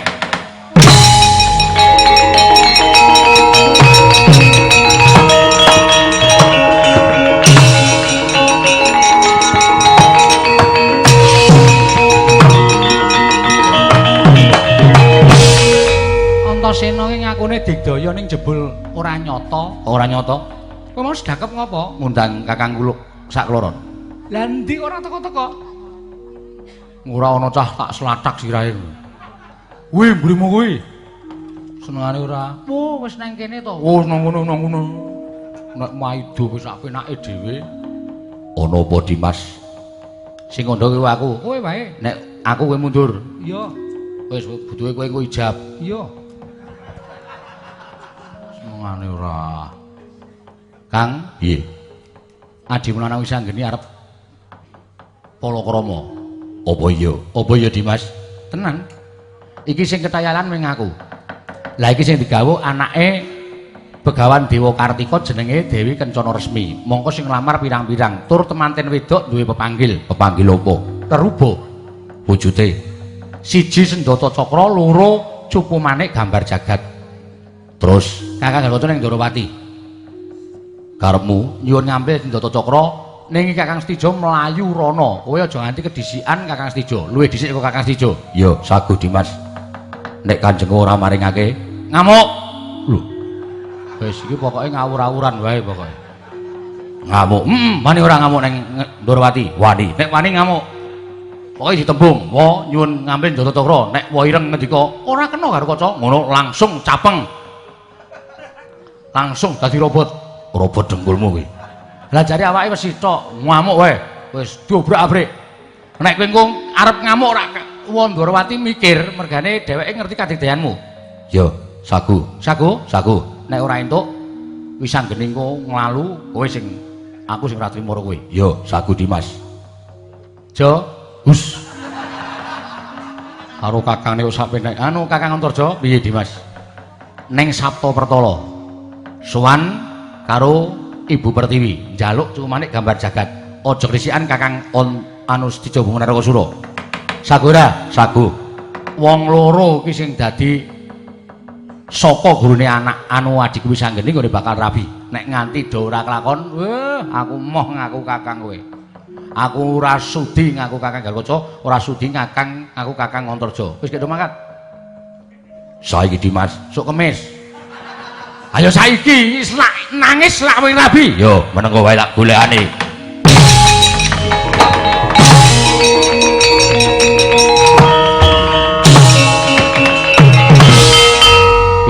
B: Antasena ki ngakune digdaya ning jebul ora nyata.
A: Ora nyata.
B: Kowe mau sedakep ngopo?
A: Ngundang Kakang Kuluk sak kloron.
B: Lah ndi ora teko-teko?
A: Ora ana cah tak slathak sirahe. Kuwi mrimu kuwi.
C: Senengane ora.
A: Oh, wis nang kene to.
C: Oh, nang ngono. Nek maido wis apenake dhewe. Ana apa Dimas? Sing ngondho kuwi aku.
A: Kowe wae.
C: Nek aku kowe mundur.
A: Iya.
C: Wis butuhe kowe engko ijab.
A: Iya.
C: Senengane ora. Kang, piye? Adi Mulana Wisanggeni arep palakrama. Apa iya? Apa iya Dimas?
A: Tenan. Iki sing ketayalan ming aku. Lah iki sing digawa anake Begawan Dewa Kartika jenenge Dewi Kencana Resmi. Mongko sing nglamar pirang-pirang tur temanten wedok duwe pepanggil.
C: Pepanggil apa?
A: Teruba.
C: Wujude
A: Siji Sendata Cakra, loro Cupu Manik Gambar Jagat.
C: terus
A: Kakang Garwata ning Ndorowati.
C: karepmu
A: Nyuwun ngambil Sendata Cakra ning Kakang Stijo mlayu rono. Kowe aja nganti kedhisikan Kakang Stijo. Luwih dhisik kok Kakang Stijo.
C: ya sagu Dimas nek kanjeng ora maringake
A: Ngamuk.
C: lho
A: Wis iki pokoke ngawur-awuran wae pokoke.
C: ngamuk
A: Wani ora ngamuk ning Ndorowati.
C: wani
A: Nek wani ngamuk. Pokoke ditembung, "Wa nyuwun ngambil Sendata Cakra." Nek wa ireng ngendika, "Ora kena karo kaca." Ngono langsung capeng. Langsung dadi robot.
C: robot dengkulmu kuwi
A: Lah jare awake wis sitok, ngamuk wae. Wis diobrak-abrik. Nek kowe engko arep ngamuk ora wong Ndorowati mikir mergane dheweke ngerti kadigdayanmu.
C: ya sagu
A: Sago,
C: sagu
A: nek ora entuk Wisanggeni engko nglalu, kowe sing aku sing ora trimo karo kowe.
C: ya sagu Dimas
A: Jo,
C: hus
A: karo kakangne wis sampe nek anu Kakang Antarja piye Dimas? Ning Sabta Pertala. Sowan karo Ibu Pertiwi, njaluk Cupu Manik Gambar Jagat. Aja krisikan Kakang anu Stijo Bumenarokasura. Sagora,
C: sagu
A: wong loro iki sing dadi saka gurune anak anu adikku Wisanggeni nggone bakal rabi. Nek nganti do ora kelakon, aku moh ngaku Kakang kowe. Aku ora sudi ngaku Kakang Garwaca, ora sudi ngaku Kakang Antarja. Wis kek do mangkat.
C: saiki Dimas
A: Sok kemis. Ayo saiki nangis lak wing rabi.
C: yo menengko wae lak golekane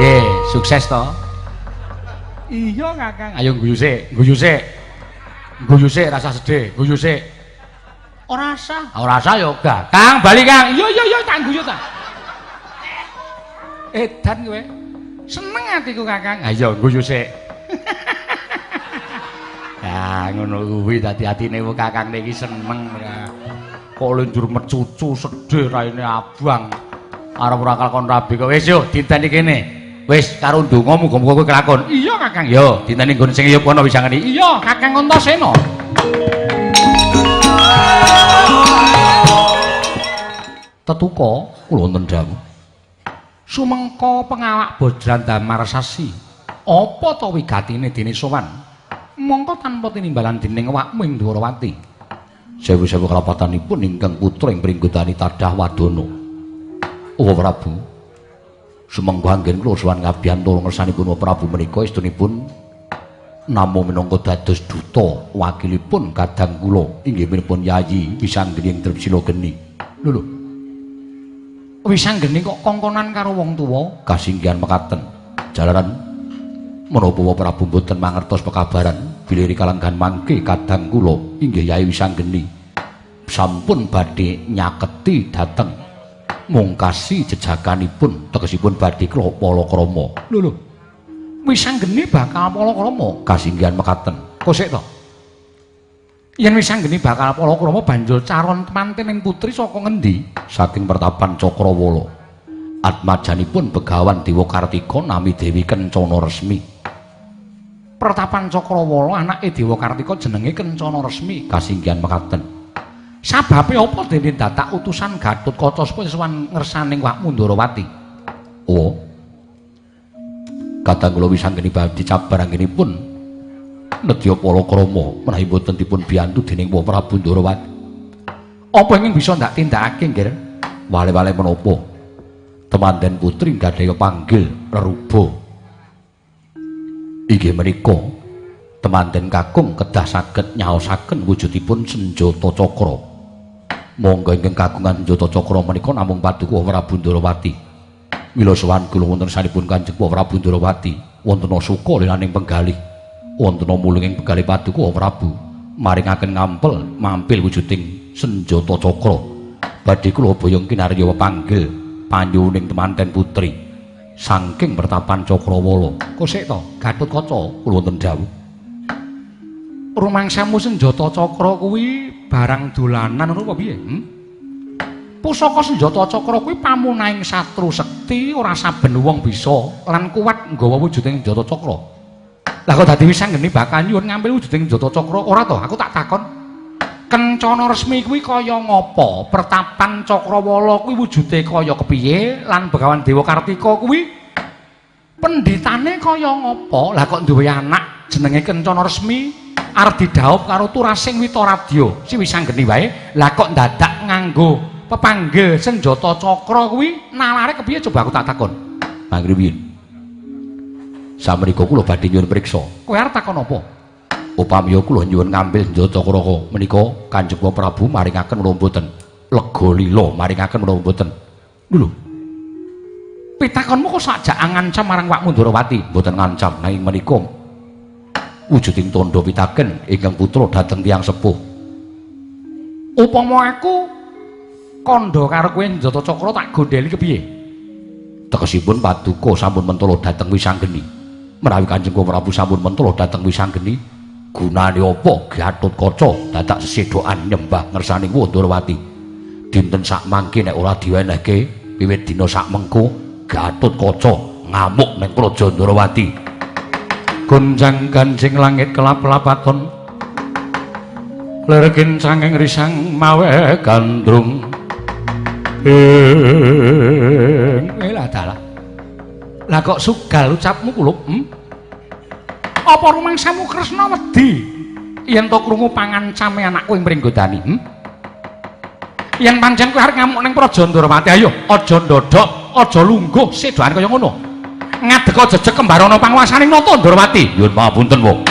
A: Ye, sukses to. Iya, Kakang. Ayo guyu sik, guyu sik. Guyu sik rasa sedih, guyu sik. Ora usah. Ora usah ya, Kang, bali Kang. Iya, tak guyu ta. Edan kowe. Seneng atiku Kakang. Ayo guyu sik. Ya, ngono kuwi dadi atine Kakang niki seneng. Kok lenjur mecucu sedih raine abang. Arep ora kalkon rabi kok. Wis yo diteni kene. Wis karo ndonga muga-muga kowe kelakon. Iya Kakang. Yo diteni nggon sing ya kono Wisanggeni. Iya Kakang Antasena. Tetuka kula nendhang. Sumengko pengawak Bojran Damar Sasi. Apa to wigatine dene sowan? Mongko tanpa tinimbalan dening awakmu ing Ndorowati.
C: sewu-sewu kalapatanipun ingkang putra ing pringgutani Tadah Wadana Oh Prabu sumengko anggen kula sowan ngabiyantara ngersanipun Prabu menika istunipun namung minangka dados duta wakilipun kadang kula inggih minipun Yayi Wisanggeni ing Drepsila Geni lho
A: Wisanggeni kok kongkonan karo wong tuwa
C: kasinggihan mekaten jalaran menapa Prabu boten mangertos pekabaran bilih kalenggan mangke kadang kula inggih Yayi Wisanggeni sampun badhe nyaketi dhateng mungkasi jejakanipun tegesipun badhe palakrama
A: lho Wisanggeni bakal palakrama
C: kasinggihan mekaten
A: kok sik to yen Wisanggeni bakal palakrama banjur caron temanten ing putri saka ngendi
C: saking pertapan Cakrawala atmajanipun Begawan Dewa Kartika nami Dewi Kencana Resmi
A: pertapan Cakrawala anake Dewa Kartika jenenge Kencana Resmi
C: kasinggihan mekaten
A: sababe apa dene datak utusan Gatotkaca supaya sowan ngersaning wakmu Ndorowati
C: oh kadang kula Wisanggeni badhe cabar anggenipun nedya palakrama menawi boten dipun biyantu dening Prabu Ndorowati
A: apa ingin bisa ndak tindakake nggih
C: wale-wale menapa temanden putri gadhah panggil reruba inggih menika temanden kakung kedah saged nyaosaken wujudipun senjata cakra monggo ingkang kagungan senjata cakra menika namung paduka Prabu Ndorowati Mila sowan kula wonten sanipun Kanjeng Prabu Ndrawati wonten suka lilaning penggalih wonten mulunging penggalih paduka Prabu maringaken ngampel mampil wujuding senjata cakra badhe kula boyong kinarya panggil panyuwuning temanten putri saking pertapan Cakrawala. Kosek to Gatotkaca kula wonten dawuh rumangsamu senjata cakra kuwi barang dolanan apa piye? Pusaka senjata cakra kuwi pamunahing satru sekti ora saben wong bisa lan kuat nggawa wujuding senjata cakra. Lah kok dadi wisanggeni bakal nyuwun ngambil wujuding senjata cakra ora to? Aku tak takon. Kencana resmi kuwi kaya ngapa? Pertapan Cakrawala kuwi wujude kaya kepiye? Lan Begawan Dewa Kartika kuwi pendhitane kaya ngapa? Lah kok duwe anak jenenge Kencana resmi arep didhaup karo Turasing Witaradya. Si wisanggeni wae. Lah kok dadak nganggo pepanggil senjata cakra kuwi nalare kepiye coba aku tak takon. Panggih piye? Samangika kula badhe nyuwun priksa. Kowe arep takon apa? Upami kula nyuwun ngambil senjata cakra menika Kanjeng Prabu maringaken menapa mboten? Lega lila maringaken menapa mboten? Lho. Pitakonmu kok sakjak ngancam marang Pak Ndrawati? Mboten ngancam nanging menika wujuding tandha pitaken ingkang putra dhateng tiyang sepuh. Upama aku kandha karo kowe senjata cakra tak gondheli kepiye? Tegesipun paduka sampun mentala dhateng wisanggeni. Menawi Kanjeng Prabu sampun mentala dhateng wisanggeni, gunane apa Gatotkaca dadak sesedokan nyembah ngersaning Ndrawati? Dinten sak mangke nek ora diwenehke wiwit dina sak mengko Gatotkaca ngamuk ning Praja Ndrawati. Gonjang ganjing langit kelap-lapaton lergin sanging risang mawe gandrung lah dalah lah kok sugal ucapmu kulup apa rumangsamu Kresna wedi yen to krungu pangancame anakku ing Pringgodani yen pancen kowe arep ngamuk ning Praja Ndrawati ayo aja ndodhok aja lungguh sedokan kaya ngono ngadeka jejeg kembarana panguwasaning Nata Ndrawati. Nyuwun pangapunten, Wong.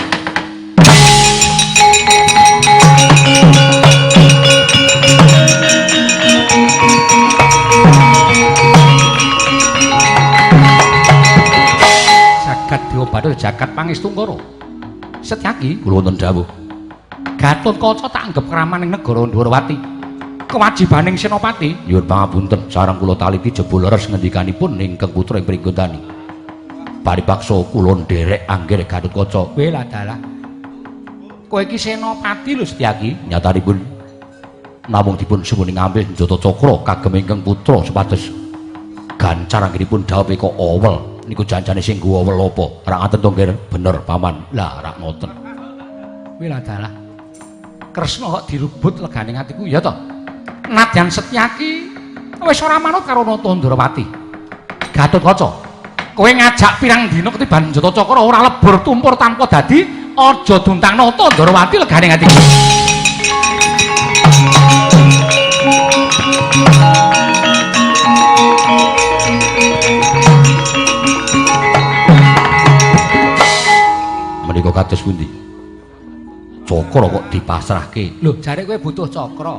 C: Jagat Dewa Bathara jagat Pangestungkara. Setyaki kula wonten dawuh. Gatotkaca tak anggep kramaning negara Ndrawati. Kewajibaning Senopati. Nyuwun pangapunten, sareng kula taliti jebul leres ngendikanipun ingkang putra ing Pringgodani. Paripaksa kula nderek anggere Gatotkaca. Kowe lah dalah. Kowe iki Senopati lho Setyaki. Nyatanipun namung dipun suwuni ngambil senjata cakra kagem ingkang putra supados gancar anggenipun dhawuh kok owel. Niku janjane sing nggo owel apa? Ora ngaten to nggih bener paman. Lah ora ngoten. Kowe lah dalah. Kresna kok dirubut legane atiku ya to. Nadyan Setyaki wis ora manut karo Nata Ndrawati. Gatotkaca kowe ngajak pirang dina ketiban senjata cakra ora lebur tumpur tanpa dadi aja duntang Nata Ndrawati legane atiku. Menika kados pundi? Cakra kok dipasrahke. Lho, jare kowe butuh cakra.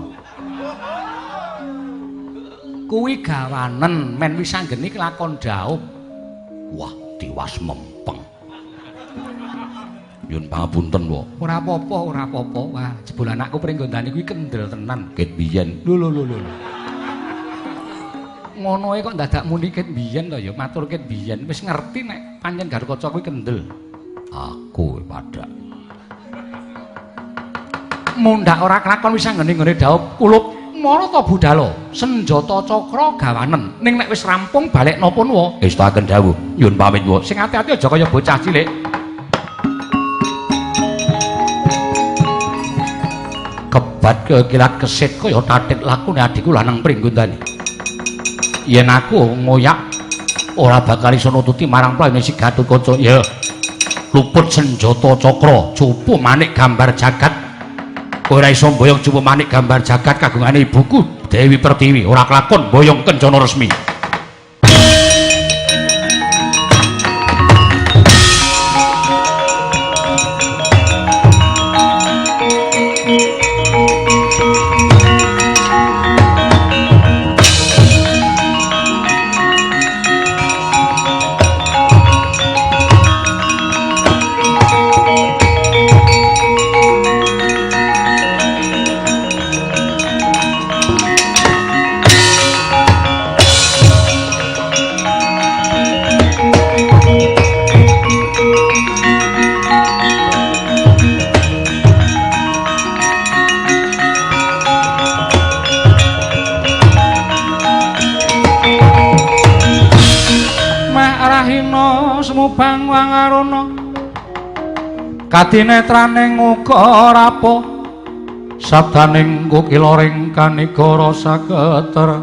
C: Kuwi gawanen men wisanggeni kelakon dhaup. Wah, tiwas mempeng. Nyuwun pangapunten, Wo. Ora apa-apa, ora apa-apa. Wah, jebul anakku Pringgondani kuwi kendel tenan. Ket biyen. Lho. Ngono e kok dadak muni ket biyen to ya, matur ket biyen. Wis ngerti nek pancen Gatotkaca kuwi kendel. Aku padha. Mundhak ora kelakon wisanggeni nggone dhaup kulup. Mara ta budhalo senjata cakra gawanen ning nek wis rampung balik napa nuwa istakaken dawuh nyuwun pamit wa sing ati-ati aja kaya bocah cilik kebat kekilat kesit kaya tatik lakune adikku lanang Pringgondani yen aku ngoyak ora bakal iso nututi marang prane si Gatotkaca ya luput senjata cakra cupu manik gambar jagat ora iso mboyong cupu manik gambar jagat kagungane ibuku Dewi Pertiwi ora kelakon mboyong kencana resmi.
A: mangarono kadinetraning uga rapuh sabdaning kukiloring kanigara saketer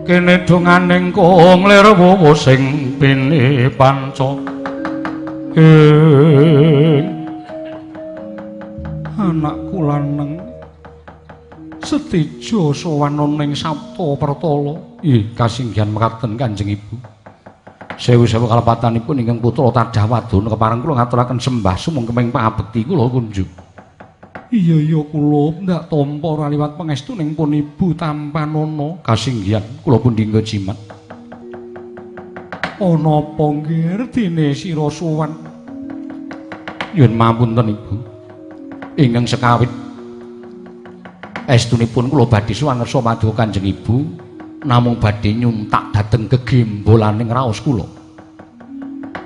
A: kene donganing kunglir wuwu sing pini panca anakku lanang Setija sowan ning Sabta Pertala. Nggih, kasinggihan mekaten Kanjeng Ibu. Sewu-sewu kalepatanipun ingkang putra Tadah Wadana kepareng kula ngaturaken sembah sumung kemeng pangabekti kula kunjuk. Iya kula ndak tampa raliwat pangestu ning pun Ibu Tampanana kasinggihan kula pun dinggo jimat. Ana apa nggih rtine sira sowan? Nyuwun mapunten Ibu. Ingkang sekawit estunipun kula badhe suwangersa paduka Kanjeng Ibu namung badhe nyuntak dhateng gegembolaning raos kula.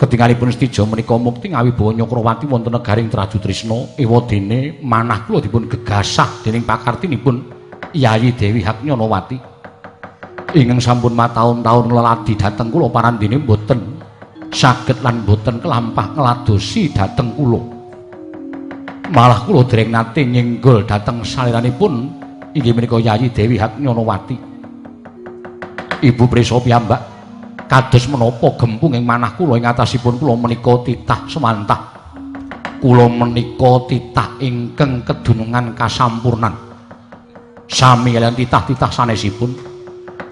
A: Ketingalipun Setija menika mukti ngawibawa Nyakrawati wonten negaring Traju Trisna ewadene manah kula dipun gegasah dening pakartinipun Yayi Dewi Haknyanawati ingkang sampun mataun-taun leladi dhateng kula parandene boten saged lan boten kelampah ngladosi dhateng kula. Malah kula dereng nate nyenggol dhateng saliranipun inggih menika Yayi Dewi Haknyanawati. Ibu prisa piyambak kados menapa gempung ing manah kula ing atasipun kula menika titah semantah. Kula menika titah ingkang kedunungan kasampurnan. Sami kaliyan titah-titah sanesipun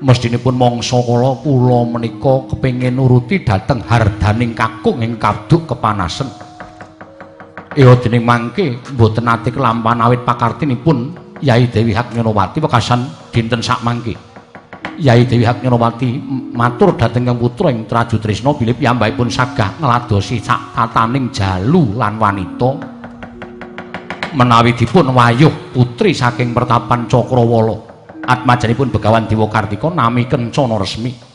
A: mestinipun mangsa kula menika kepengin nuruti dhateng hardaning kakung ing kaduk kepanasen. Dening mangke mboten nate kelampahan awit pakartinipun Yayi Dewi Haknyanawati wekasan dinten sak mangke. Yayi Dewi Haknyanawati matur dhateng Kang putra ing Traju Trisna bilih piyambakipun sagah ngladosi sak tataning jalu lan wanita menawi dipun wayuh putri saking pertapan Cakrawala atmajanipun Begawan Dewa Kartika nami Kencana Resmi.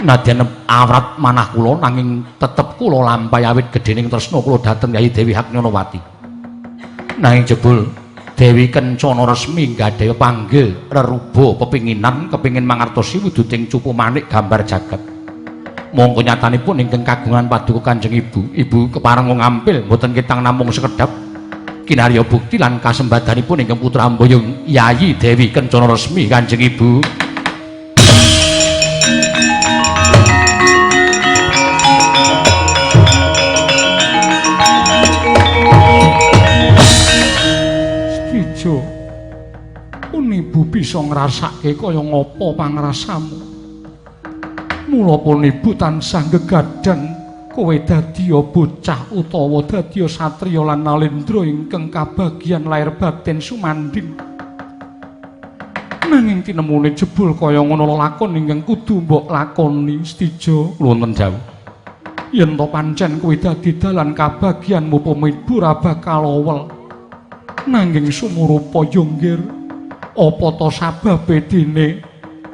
A: Nadyan awrat manah kula nanging tetep kula lampahi awit gedhening tresna kula dhateng Yayi Dewi Haknyanawati. Nanging jebul Dewi Kencana Resmi nggadhahi panggil reruba pepinginan kepingin mangertosi wujuting cupu manik gambar jagat. Mongko nyatanipun ingkang kagungan paduka Kanjeng Ibu, Ibu kepareng ngampil mboten kitang namung sekedhap kinarya bukti lan kasembadanipun ingkang putra mboyong Yayi Dewi Kencana Resmi Kanjeng Ibu. Pun Ibu bisa ngrasake kaya ngapa pangrasamu. Mula pun Ibu tansah gegadang kowe dadi bocah utawa dadi satriya lan nalendra ingkang kabagyan lair batin sumandhing. Nanging tinemune jebul kaya ngono lakon ingkang kudu mbok lakoni Setija wonten dawuh. Yen to pancen kowe dadi dalan kabagyanmu Ibu ra bakal owel. Nanging sumurupa yonggir apa to sababe dene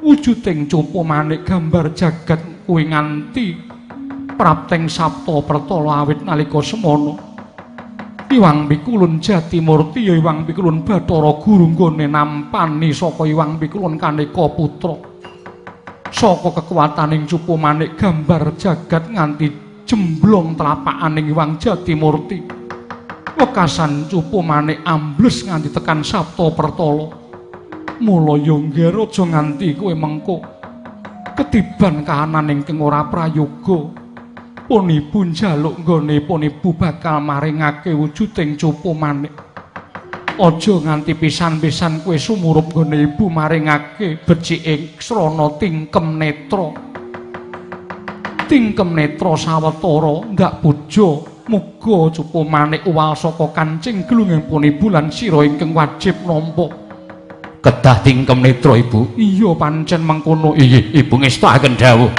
A: wujuding cupu manik gambar jagat kuwi nganti prapteng Sabta Pertala awit nalika semana Iwang Pikulun Jatimurti ya Iwang Pikulun Bathara Guru nggone nampani saka Iwang Pikulun Kaneka putra saka kekuwataning cupu manik gambar jagat nganti jemblong telapakaning Iwang Jatimurti wekasan cupu manik ambles nganti tekan Sabta Pertala. Mula ya nggih aja nganti kowe mengko ketiban kahanan ingkang ora prayoga. Pun Ibu njaluk nggone pun Ibu bakal maringake wujuding cupu manik. Aja nganti pisan-pisan kowe sumurup nggone Ibu maringake becike srana tingkem netra. Tingkem netra sawetara ndak puja. Muga cupu manik uwal saka kancing glunging pun Ibu lan sira ingkang wajib nampa. Kedah tingkem netra Ibu. Iya pancen mengkono. Inggih Ibu ngestakaken dawuh.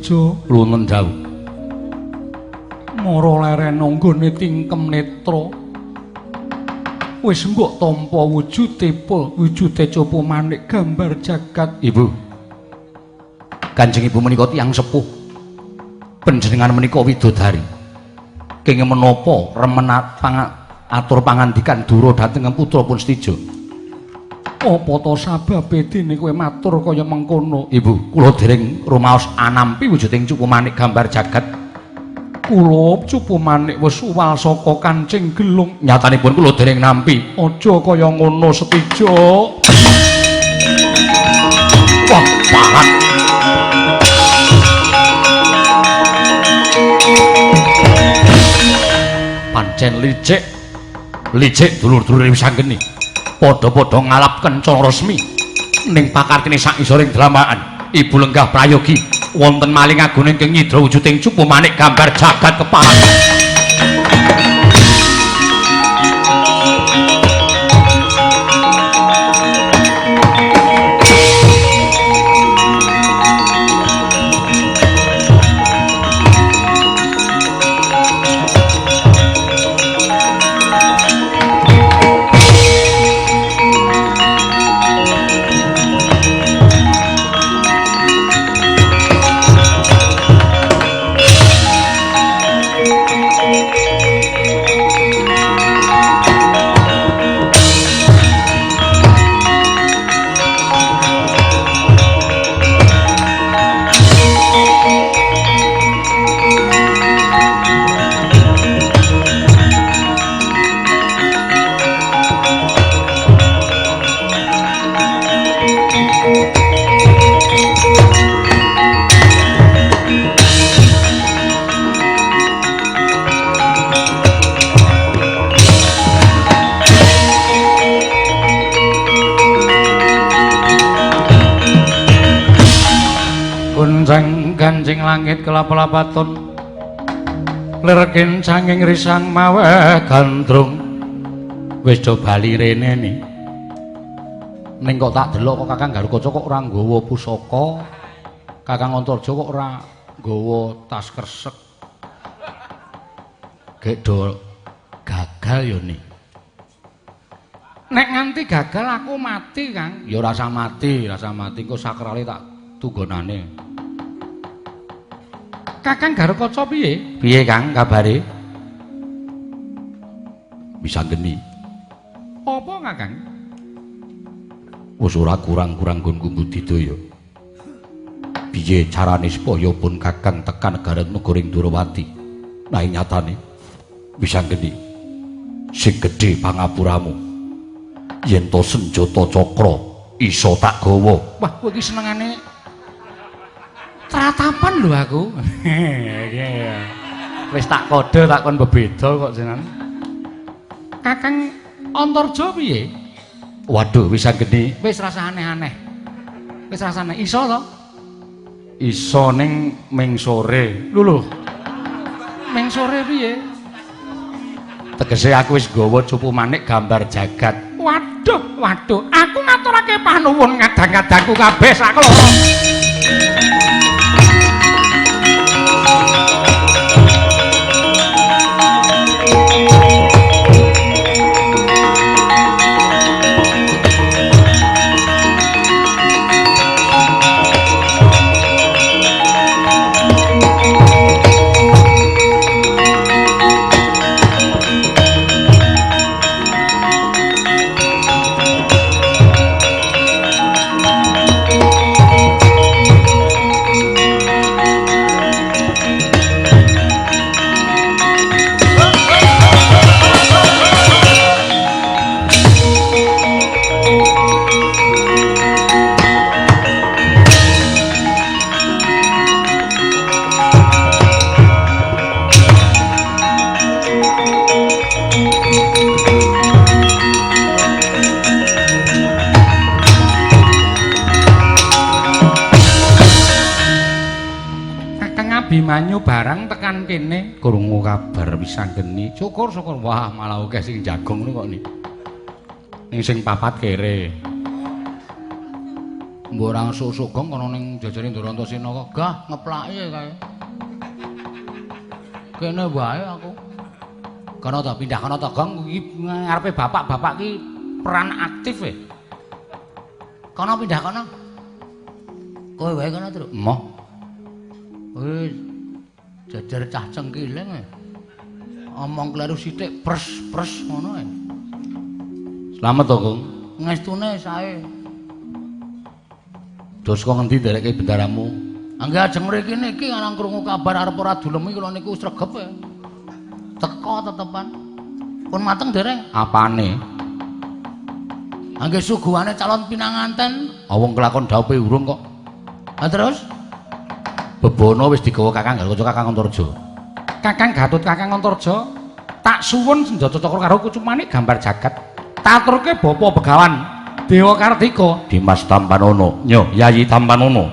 A: Praja
C: lunten dawuh.
A: Mara leren anggone tingkem netra. Wis mbok tampa wujude Copo Manik gambar jagat.
C: Ibu. Kanjeng Ibu menika tiyang sepuh. Panjenengan menika widodari. Kenging menapa remen atur pangandikan Dura dhateng putra pun Stijo.
A: Apa ta sababe dene kowe matur kaya mengkono?
C: Ibu, kula dereng rumaos anampi wujuding Copo Manik gambar jagat.
A: Kula Copo Manik wis suwal saka Kancing Gelung.
C: Nyatanipun kula dereng nampi.
A: Aja kaya ngono Stijo.
C: Wah, banget. Pancen licik dulur-dulure wis anggeni. Padha-padha ngalap kencana resmi ning pakartine sak isoring dalamaan. Ibu lenggah prayogi wonten maling agune ingkang nyidra wujuding Copo Manik gambar jagat kepalan.
A: Ganjing langit kelap-lapaton lerken sanging risang mawe gandrung wis do bali rene ni ning kok tak delok kok Kakang Garukaca kok ora nggawa pusaka, Kakang Antarja kok ora nggawa tas kresek. Gek do gagal yo ni. Nek nganti gagal aku mati, Kang. Ya rasa mati, engko sakrale tak tunggonane. Kakang Garukaca piye?
C: Piye Kang kabare? Bisa geni.
A: Apa Kakang?
C: Wis ora kurang-kurang nggonku budidaya. Piye carane supaya pun Kakang tekan negara negoring Durawati? Nah nyatane bisa geni. Sing gedhe pangapuramu. Yen to senjata cakra iso tak gawa.
A: Wah, kowe iki senengane tratapan lho aku. Wis tak kode tak kon bebeda kok jenengan. Kakang Antarja piye?
C: Waduh, wis geni.
A: Wis rasa aneh-aneh. Wis rasane iso to?
C: Iso ning ming sore.
A: Lho. Ming sore piye?
C: Tegese aku wis nggawa Copo Manik gambar jagat.
A: Waduh, aku ngaturake panuwun ngadang-ngadangku kabeh sak loro. Abimanyu barang tekan kene krungu kabar pisan geni. Syukur. Wah, malah akeh sing jagung niku kok ni. Ning sing papat kere.
C: Mbok ora sugong kono ning jajare Ndarantasena kok gah ngeplaki kae. Kene wae aku. Kono ta pindah kono ta Gong iki ngarepe bapak-bapak ki peran aktif e. Kono pindah kono. Kowe wae kono, Truk.
A: Moh.
C: Wis jajar cah cengkileng e. Omong kleru sithik pres ngono ae.
A: Slamet to, Gong.
C: Ngestune sae.
A: Dos kok ngendi ndereke bendaramu?
C: Angge ajeng mriki niki ana krungu kabar arep ora dulem iki kula niku sregep e. Teko tetepan. Pun mateng dereng.
A: Apane?
C: Angge suguhane calon pinanganten.
A: Wong kelakon dhaupe urung kok.
C: Lah terus
A: Bebono wis digawa Kakang Galgojo Kakang Antarja.
B: Kakang Gatut Kakang Antarja, tak suwun senjata cakra karo kucumane gambar jagat. Tak aturke Bapa Begawan Dewa Kartika,
A: Dimas Tampanono, Nyo Yayi Tampanono.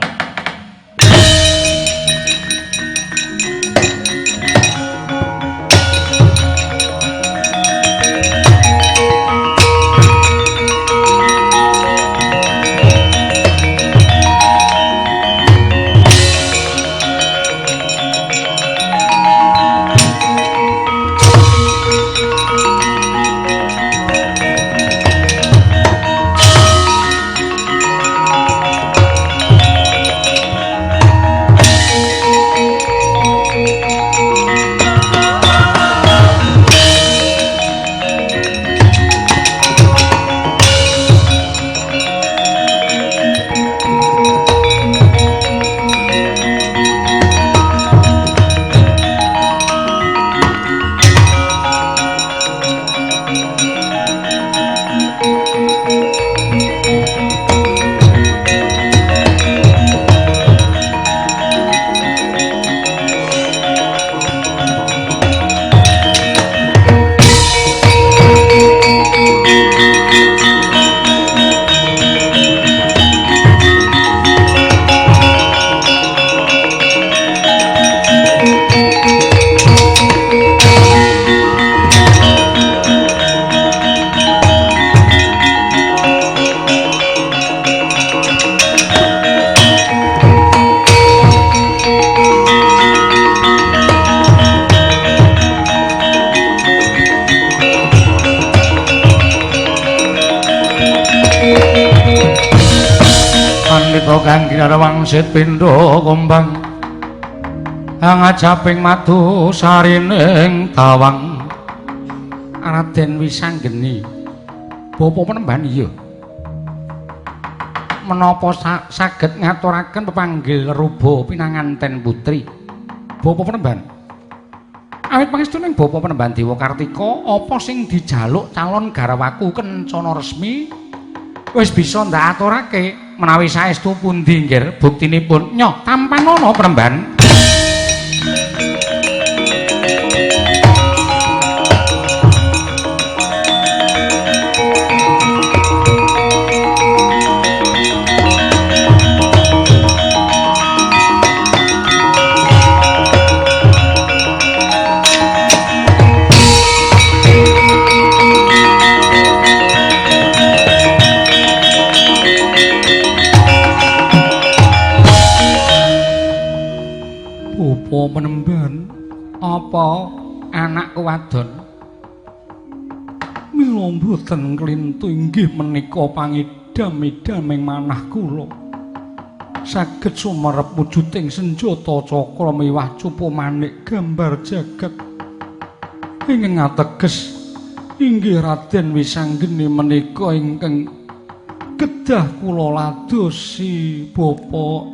B: Kang Kinarwangsit pindha kumbang ngajaping madu sarining tawang Raden Wisanggeni Bapa Penemban iya menapa saged ngaturaken pepanggil ruba pinanganten putri Bapa Penemban awit pangestuning Bapa Penemban Dewa Kartika apa sing dijaluk calon garwaku kencana resmi wis bisa ndak aturake menawi saestu pundi nggih buktinipun Nyoh Tampanono Penemban Penemban apa anakku wadon mila mboten klintu inggih menika pangidam-idaming manah kula saged sumerep wujuding senjata cakra miwah cupu manik gambar jagat ingkang ateges inggih Raden Wisanggeni menika ingkang kedah kula ladosi Bapa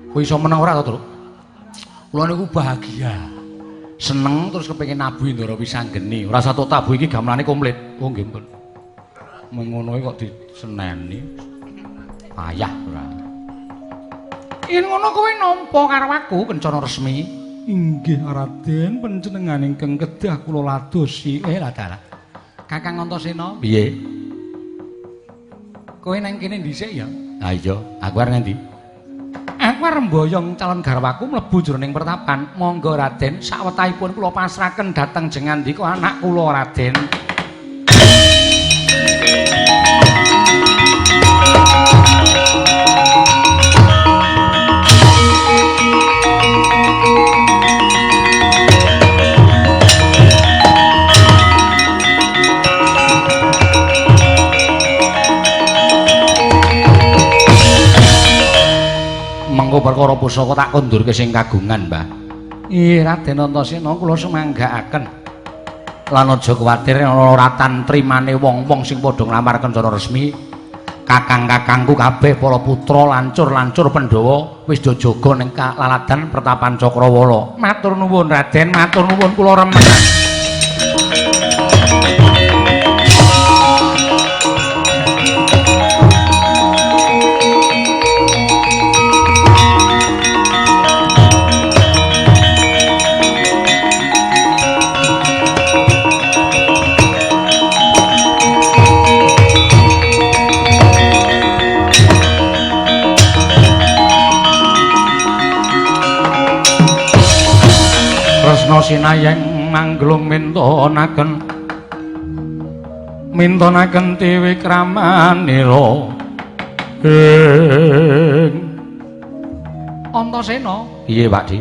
B: kowe iso meneng ora to, Truk?
C: Kula niku bahagia.
B: Seneng terus kepengin nabuhi Ndara Wisanggeni. Ora satu tabuh iki gamelane komplit. Oh nggih, Mpun. Mengono kok diseneni. Payah ora. Yen ngono kowe nampa karo aku kencana resmi. Inggih Raden, panjenengan ingkang kedah kula ladosi. Lah dalah. Kakang Antasena, piye? Kowe nang kene dhisik ya? Ha iya, aku arep ngendi? Aku arep mboyong calon garwaku mlebu jroning pertapan. Monggo Raden, sawetahipun kula pasrahaken dhateng jengandika anak kula Raden.
A: menapa perkara pusaka tak kondurke sing kagungan, Mbah. Ih, Raden Antasena kula semanggaaken. Lan aja kuwatir ana ratan trimane wong-wong sing padha nglamar Kencana Resmi. Kakang-kakangku kabeh para putra lancur-lancur Pandhawa wis do jaga ning laladan Pertapan Cakrawala. Matur nuwun Raden, matur nuwun kula remenan. Tresna sinayeng manglung mintonaken Triwikramanira Antasena. Piye, Pakdi?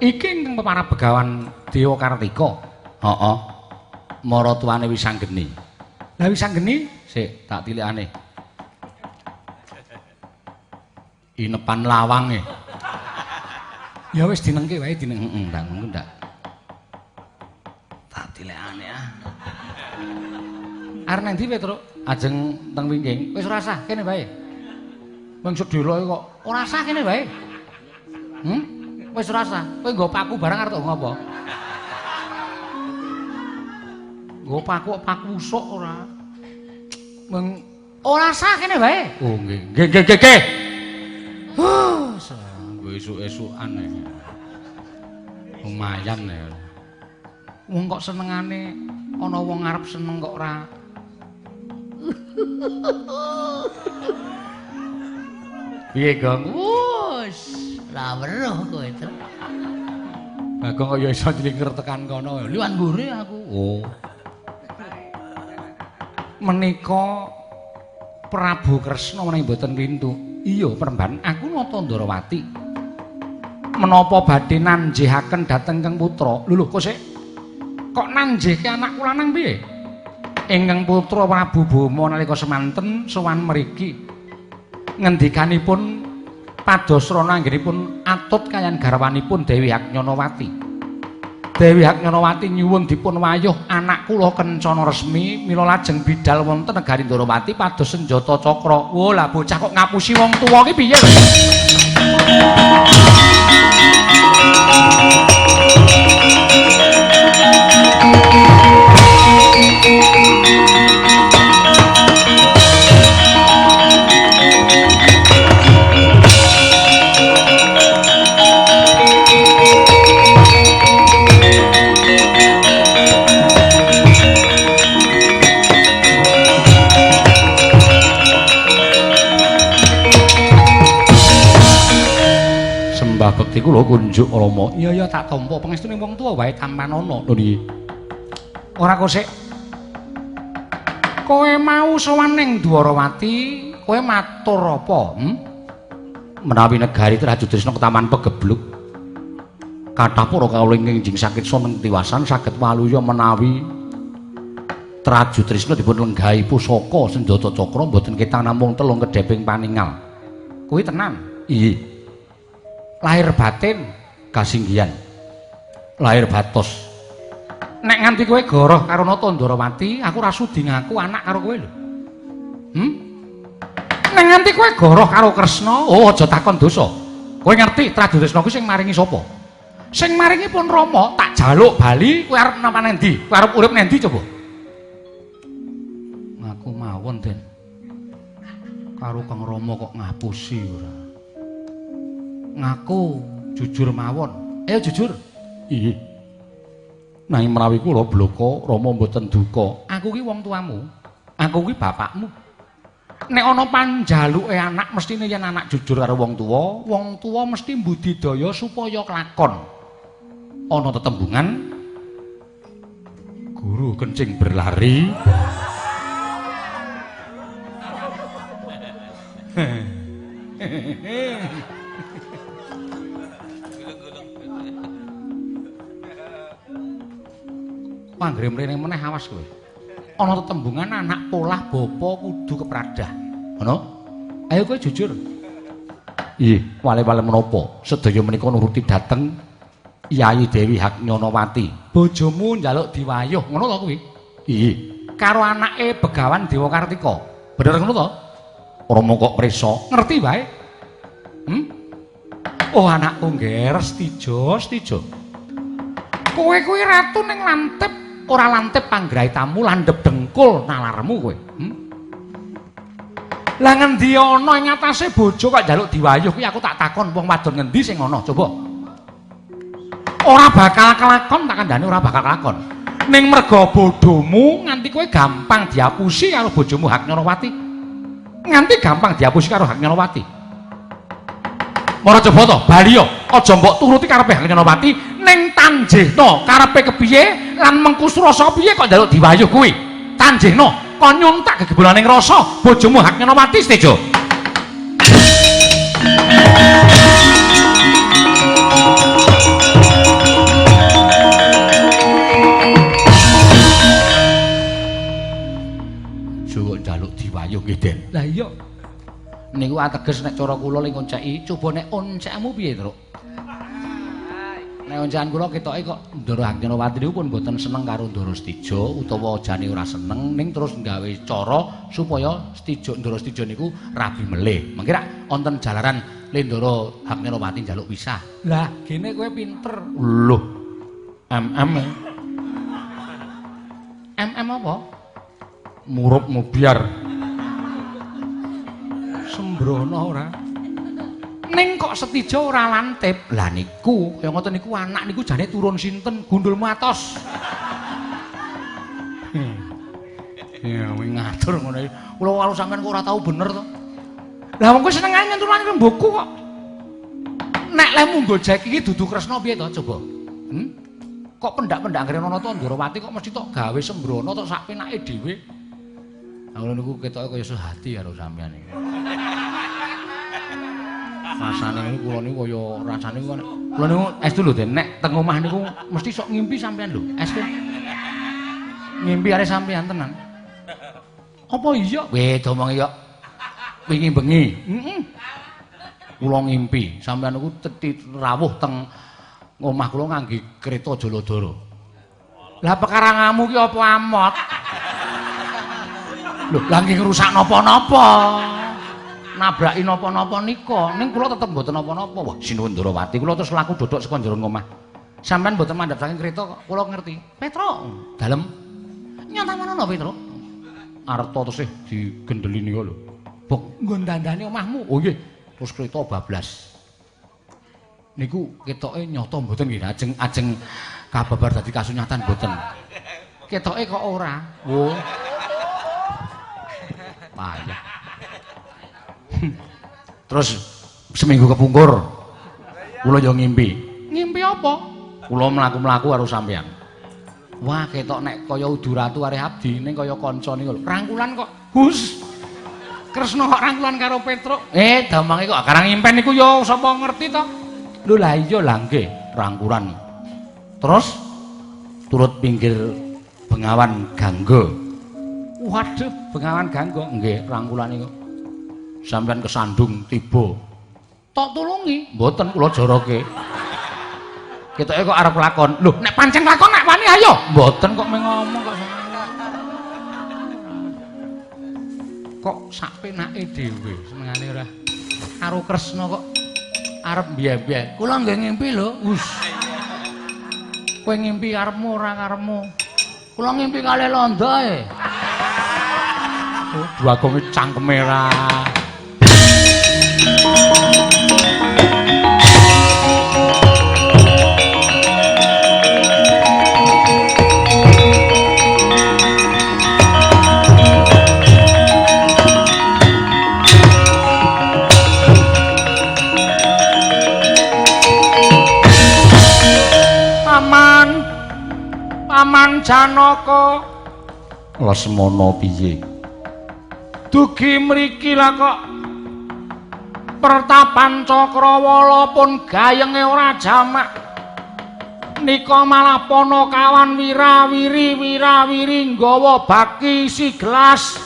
A: Iki ingkang peparab Begawan Dewa Kartika. Heeh. Maratuwane Wisanggeni. Lah Wisanggeni sik tak tilikane. Inepan lawange. Ya wis dinengke wae ndak ngono ndak. Tak dilekane ah. Arep nang ndi kowe, Truk? Ajeng teng wingking. Wis ora sah, kene wae. Wong sedhela kok ora sah kene wae. Wis ora sah. Kowe nggo paku barang arep ngopo? Nggo paku usuk ora. Wong ora sah kene wae. Oh nggih. Nggih. Esuk-esukan lumayan ya. Wong kok senengane ana wong arep seneng kok ora. Piye, Gong?
C: Wus, ra weruh kowe itu.
A: Bagong kok ya iso dilingker tekan kono.
C: Liwan mburi aku.
A: Oh. Menika Prabu Kresna menawi mboten klintu. Iya, Peremban, aku nata Ndarawati. Menapa badhe nanjihaken dhateng Kang Putra? Lho kok sik kok nanjihke anak kula nang piye? Ingkang putra Prabu Bama nalika semanten sowan mriki ngendikanipun padasrana anggenipun atut kayan garwanipun Dewi Haknyanawati. Dewi Haknyanawati nyuwun dipun wayuh anak kula Kencana Resmi mila lajeng bidhal wonten negari Ndarawati pados senjata cakra. Wo lah bocah kok ngapusi wong tuwa ki piye lho? Bekti kula kunjuk Rama. Iya tak tampa pangestune wong tuwa wae tampan ana. Lho niki. Ora kok sik. Kowe mau sowan ning Dwarawati, kowe matur apa? Menawi negari Trajudrisna ketaman pegebluk. Kathah para kawula ingkang sakit soneng tiwasan saged waluya menawi Trajudrisna dipun lenggahi pusaka senjata cakra mboten ketang namung telung kedheping paningal. Kuwi tenan. Iya. Lahir batin kasinggihan. Lahir batos. Nek nganti kowe goroh karo Nata Ndarawati, aku ora sudi ngaku anak karo kowe lho. Nek nganti kowe goroh karo Kresna, oh aja takon dosa. Kowe ngerti Trajudrisna kuwi sing maringi sapa? Sing maringi pun Rama, tak jaluk bali kowe arep napa nang ndi? Kowe arep urip nang ndi coba? Ngaku mawon, Den. Karo Kang Rama kok ngapusi ora. Ngaku jujur mawon. Ayo jujur. Iya. Nanging menawi kula bloko Rama mboten duka. Aku ki wong tuamu. Aku ki bapakmu. Nek ana panjaluke anak mestine yen anak jujur karo wong tuwa mesti mbudidaya supaya kelakon. Ana tetembungan guru kencing berlari. Panggre mrene meneh awas kowe. Ana tetembungan anak polah bapa kudu kepradah. Ngono? Ayo kowe jujur. Nggih, wale-wale menapa? Sedaya menika nuruti dhateng Yayi Dewi Haknyanawati. Bojomu njaluk diwayuh, ngono to kuwi? Nggih. Karo anake Begawan Dewa Kartika. Bener ngono to? Rama kok prisa, ngerti wae. Oh anakku ngger, stijo. Kowe kuwi ratu ning lantip, ora lantip panggrahe tamu landhep dengkul nalarmu kowe. Lah ngendi ana ing atase bojo kok njaluk diwayuh kuwi aku tak takon wong wadon ngendi sing ana coba. Ora bakal kelakon tak kandhane ora bakal kelakon. Ning merga bodhomu nganti kowe gampang diapusi karo bojomu Haknyanawati. Nganti gampang diapusi karo Haknyanawati. Ora coba to, bali yo aja mbok turuti karepe Haknyanawati ning tanjehna karepe kepiye lan mengku rasa piye kok njaluk diwayuh kuwi. Tanjehna kon nyuntak gegebolaning rasa bojomu Haknyanawati Stejo. Joko njaluk diwayuh nggih, Den. Lah iya. Niku ateges nek cara kula ling onceki, coba nek oncekmu piye, Truk? Nek oncekan kula ketoke kok Ndara Haknyanawati niku pun mboten seneng karo Ndara Stijo utawa jane ora seneng ning terus nggawe cara supaya Ndara Stijo niku rabi melih. Mengki rak wonten jalaran Ndara Haknyanawati njaluk pisah. Lah, gene kowe pinter. Lho. apa? Murup mubiar. Sembrono ora. Ning kok Setija ora lantip. Lah niku, kaya ngoten niku anak niku jane turun sinten? Gundul Matos. Ya, wing ngatur ngono iki. Kula walu sampean kok ora tau bener to. Lah wong kowe senengane nyenturane rembuku kok. Nek lemu Gojek iki dudu Kresna piye to coba? Kok pendak-pendak ngrenana to Ndarawati kok mesti tok gawe sembrono tok sak penake dhewe. Lah niku ketoke kaya sehati karo sampean iki. Rasane niku kula niku kaya rasane kula niku estu lho Den, nek teng omah niku mesti sok ngimpi sampean lho. Estu. Ngimpi arek sampean tenan. Apa iya? Weh, domong iya. Wingi bengi. Kula ngimpi sampean niku rawuh teng omah kula ngangge kereta Jaladara. Lah pekarangamu ki apa amot? Lho, lah nggih ngrusak napa-napa. Nabraki napa-napa nika. Ning kula tetep mboten napa-napa. Wah, sinuwun Ndarawati, kula terus laku dodok saka njero omah. Sampeyan mboten mandhap saking kereta kok. Kula ngerti. Petro, dalem. Nyata manono Petro. Arta tesih digendeli nika lho. Bok nggon dandani omahmu. Oh nggih. Terus kereta bablas. Niku ketoke nyata mboten nggih ajeng kababar dadi kasunyatan mboten. Ketoke kok ora. Oh. Payah. Terus seminggu kepungkur kula yo ngimpi. Ngimpi apa? Kula mlaku-mlaku karo sampean. Wah, ketok nek kaya Uduratu areh abdi ning kaya kanca niku lho. Rangkulan kok. Hus. Kresna kok rangkulan karo Petruk. Damange kok karang impen niku yo sapa ngerti to? Lho lah iya lah nggih, rangkulan. Terus turut pinggir Bengawan Gangga. Waduh, Bengawan Gangga nggih rangkulan niku. Sampeyan kesandung tiba. Tok tulungi, mboten kula joroke. Ketoke kok arep lakon. Lho, nek pancen lakon nek wani ayo. Mboten kok meng ngomong kok. Kok sak penake dhewe senengane ora karo Kresna kok arep biye-biye. Kula nggih ngimpi lho. Wus. Kowe ngimpi karepmu ora karepmu. Kula ngimpi kalih londo ae. Oh, dua-dua cangkeme ra. Paman Janaka Lesmana piye? Dugi mriki lah kok Pertapan Cakrawala pun gayenge ora jamak. Nika malah Panakawan wirawiri nggawa baki si gelas.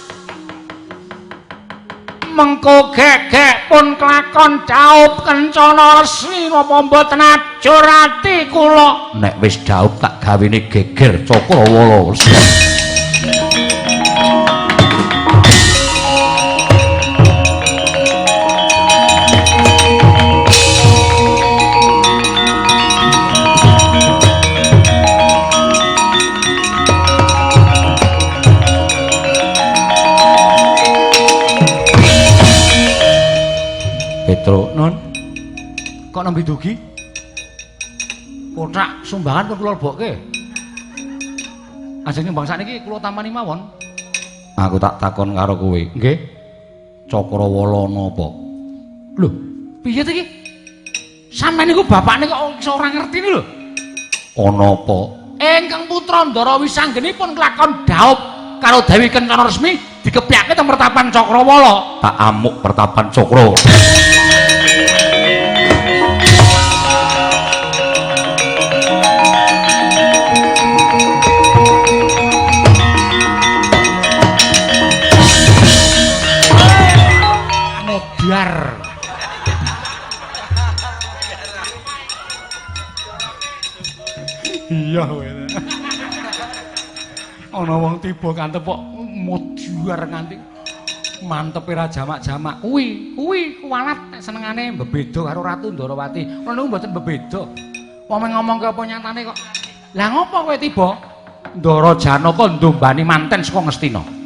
B: mengko gegek pun kelakon daup Kencana Resmi napa mboten ajur ati kula.
A: Nek wis daup tak gawene geger Cakrawala. Petro, non. Kok nembe dugi? Kotak sumbangan pun kula lebokke. Ajeng nyumbang sakniki kula tampani mawon. Aku tak takon karo kowe, nggih. Cakrawala napa? Lho, piye to iki? Sampeyan niku bapakne kok iso ora ngerti lho. Ana apa? Ingkang putra Ndara Wisanggenipun kelakon daup karo Dewi Kencana Resmi dikepyake teng Pertapan Cakrawala. Tak amuk Pertapan Cakrawala. Biar iya wene ana wong tiba kantep kok modhuar nganti mantepe ra jamak-jamak kuwi kuwalat senengane mbebeda karo Ratu Ndarawati ngono niku mboten mbebeda wong ngomong ke apa nyatane kok lah ngopo kowe tiba Ndara Janaka ndombani manten saka Ngastina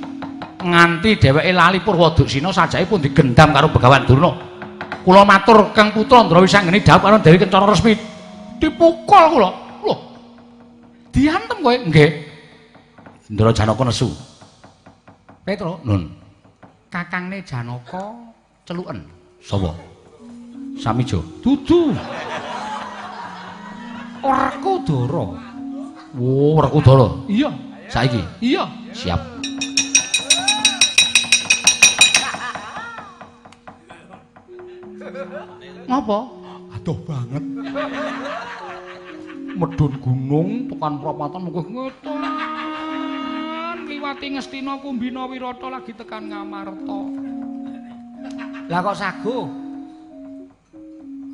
A: nganti dheweke lali Purwoduksina sajake pun digendam karo Begawan Durna. Kula matur Kang Putra Ndara Wisanggeni dhawuh karo Dewi Kencana Resmi. Dipukul kula. Lho. Diantem kowe? Nggih. Ndara Janaka nesu. Petro, nun. Kakangne Janaka celuken. Sapa? Samijo. Dudu. Werkudara. Oh, Werkudara. Iya. Saiki. Iya. Siap. Ngapa? Adoh banget. Medhun gunung tekan prapatan mengko ngeten. Liwati Ngastina Kumbina Wirata lagi tekan Ngamarta. Lah kok sago?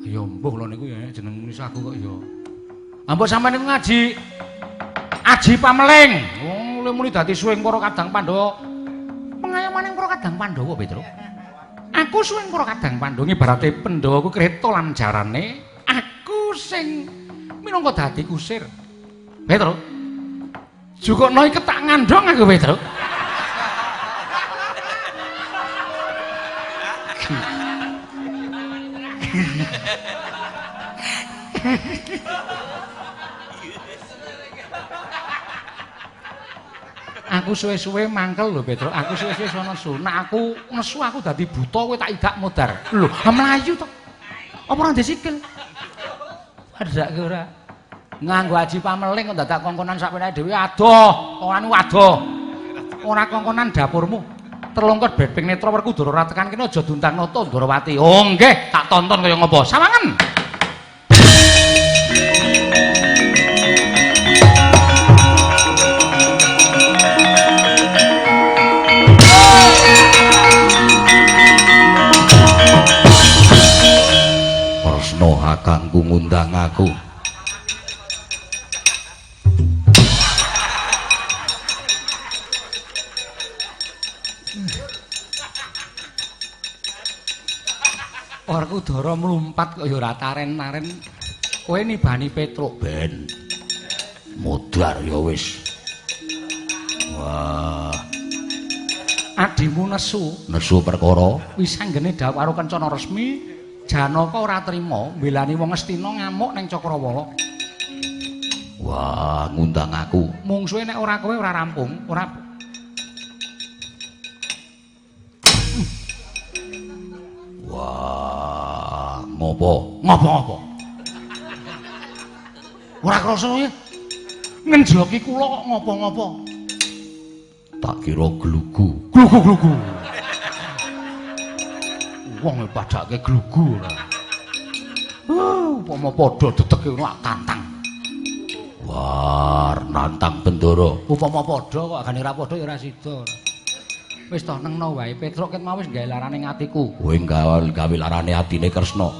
A: Ya mbuh lho niku ya jeneng sago kok ya. Ampun sampeyan niku ngaji. Aji Pameling. Oh, muli dadi suwing para Kadang Pandhawa. Pengayamaning para Kadang Pandhawa, Petro. Aku suwing para Kadang Pandhawa ibarate Pandhawa ku kreta lan jarane aku sing minangka dadi kusir. Petro. Jukukno iki tak ngandhong aku, Petro. Aku suwe-suwe mangkel lho Petro, aku suwe-suwe sono nesu. Nek aku nesu aku dadi buta kowe tak idak modar. Lho, mlayu to. Apa ora disikil? Adake ora. Nganggo Aji Pameling kok dadak kongkonan sakpenake dhewe adoh. Kongkonan adoh. Ora kongkonan dapurmu. Terlongkot beping netra Werkudara ora tekan kene aja duntang nata Ndarawati. Oh nggih, tak tonton kaya ngapa. Sawangen. Kanggo ngundang aku. Werkudara mlumpat kok ya ora taren-taren. Kowe nibani Petro ben. Modar ya wis. Wah. Adimu nesu perkara Wisanggeni dhawuh karo Kencana Resmi. Janaka ora trima mbelani wong Ngastina ngamuk ning Cakrawala. Wah, ngundang aku. Mungsuhe nek ora kowe ora rampung, ora. Wah, ngopo? Ngopo? Ora krasa ya? Ngenjloki kula kok ngopo-ngopo? Tak kira glugu. Glugu. Wong padake glugu ora. Upama padha dedeke ngono tantang. War nantang Bendara. Upama padha kok agane ora padha ya ora sida. Wis toh nengno wae Petruk ket mau wis gawe larane atiku.
C: Kowe gawe larane atine Kresna.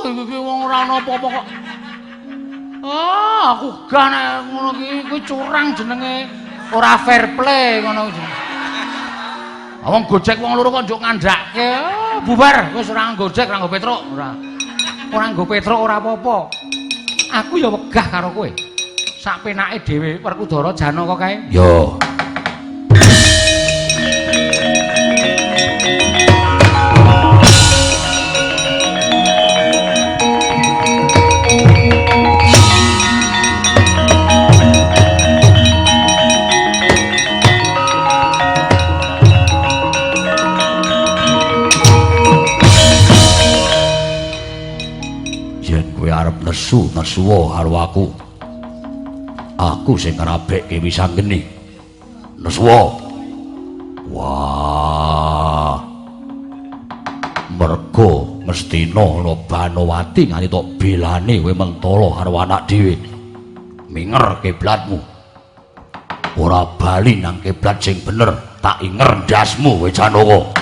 A: Iki wong ora ana apa-apa kok. Aku gah nek ngono kuwi curang jenenge. Ora fair play ngono jenenge. Wong Gojek wong loro kok njuk ngandhake. Bubar wis ora Gojek ora nggo Petruk ora. Ora nggo Petruk ora apa-apa. Aku ya wegah karo kowe. Sak penake dhewe Werkudara Janaka kae.
C: Yo. Nesu karo aku. Aku sing ngrabekke Wisanggeni. Nesuwa. Wah. Mergo mestina ana Banowati nganti tok belane kowe mentala karo anak dhewe. Minger kiblatmu. Ora bali nang kiblat sing bener, tak inger ndasmu kowe Janaka.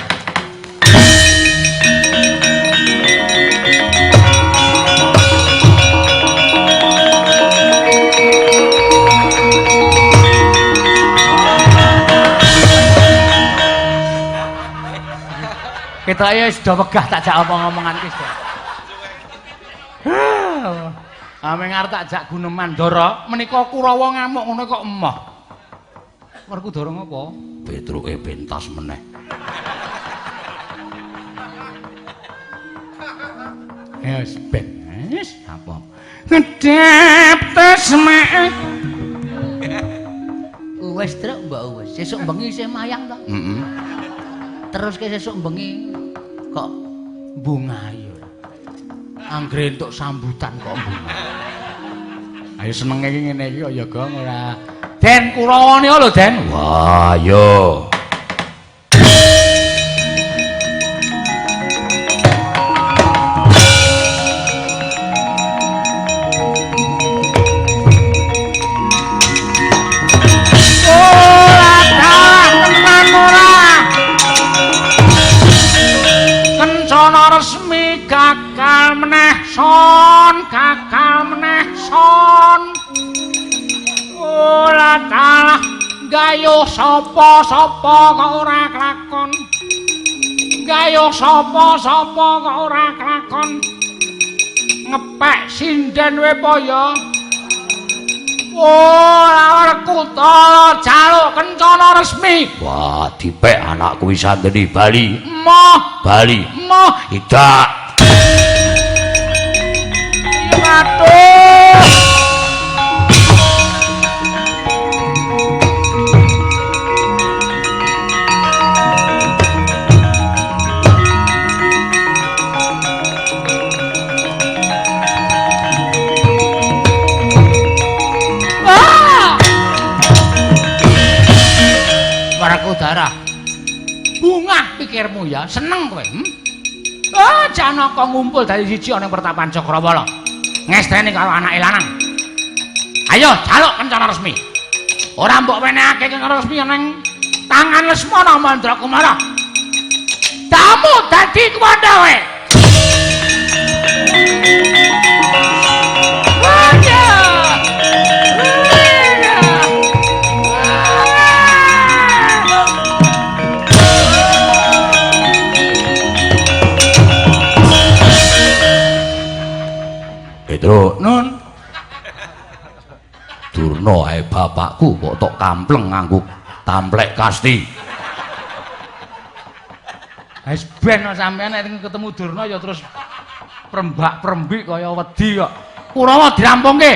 A: Kita ya sudah wegah tak jak omong-omongan ki sudah. Ame ngarep tak jak Guneman Ndara, menika Kurawa ngamuk ngono kok emoh. Werkudara ngopo?
C: Petruke pentas meneh.
A: Ya wis ben. Wis apa? Ngedep tesmek.
C: Wis truk mbok wis. Sesuk bengi isih mayang to? Heeh. Terus ke sesuk bengi kok bungayu. Anggere entuk sambutan kok bunga.
A: Ayo senenge iki ngene iki ya Gong ora. Den Kurawa niku lho Den.
C: Wah, yo.
A: Kakal meneh son ora kalah gayuh sapa-sapa kok ora kelakon gayuh sapa-sapa kok ora kelakon ngepek sinden we poyo ora Werkudara jaluk kencana resmi.
C: Wah, dipek anakku Wisanggeni bali.
A: Moh
C: bali.
A: Moh
C: Idak.
A: Aduh. Werkudara. Bungah pikirmu ya, seneng kowe. Janaka ngumpul dadi siji ana ing pertapan Cakrawala. Ngesteni karo anake lanang. Ayo jaluk kencana resmi. Ora mbok wenehake kencana resmi ning tangan Lesmana Mandrakumara. Tamu dadi kuwandawe.
C: Petruk, Nun. Durna ae bapakku kok tok kampleng nganggo tamplek kasti.
A: Wis ben sampean nek ketemu Durna ya terus prembak-prembik kaya wedi kok. Kurawa dirampungke.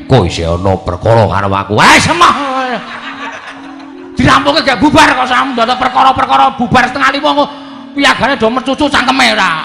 C: Engko isih ana perkara karo aku.
A: Wis semah. Dirampungke gak bubar kok sampe ndak perkara-perkara bubar setengah 5 kok piyagane do mecucu cangkeme ora.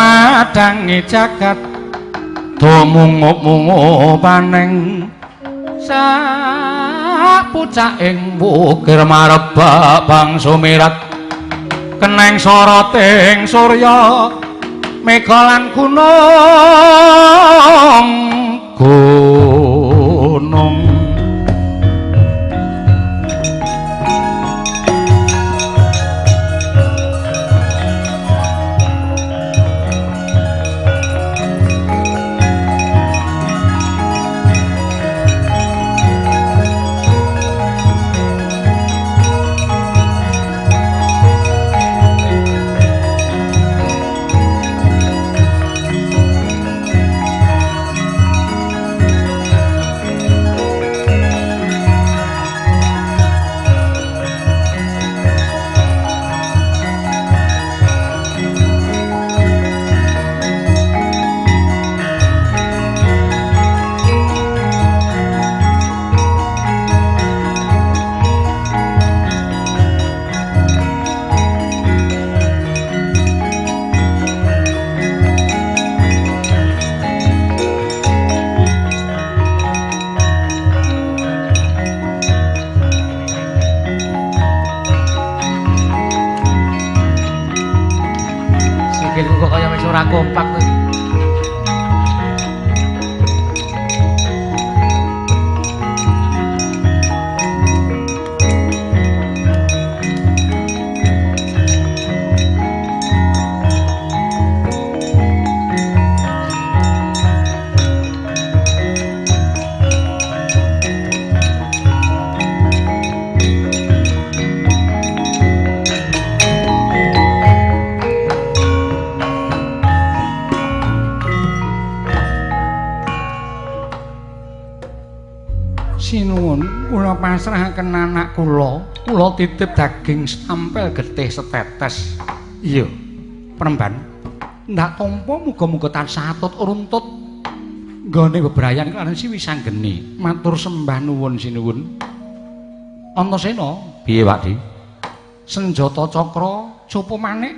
A: madangi jagat tumungup-mungup paneng sapucaking wukir marebak bang sumirat keneng soroting surya mega lan gunung kompak tuh. Sinuwun kula pasrahaken anak kula titip daging sampel getih setetes. Iya, Premban. Ndak tampa muga-muga tansah atut runtut nggone bebrayan kalian Siwisanggeni. Matur sembah nuwun sinuwun. Antasena, piye Pakdi? Senjata cakra copo manik?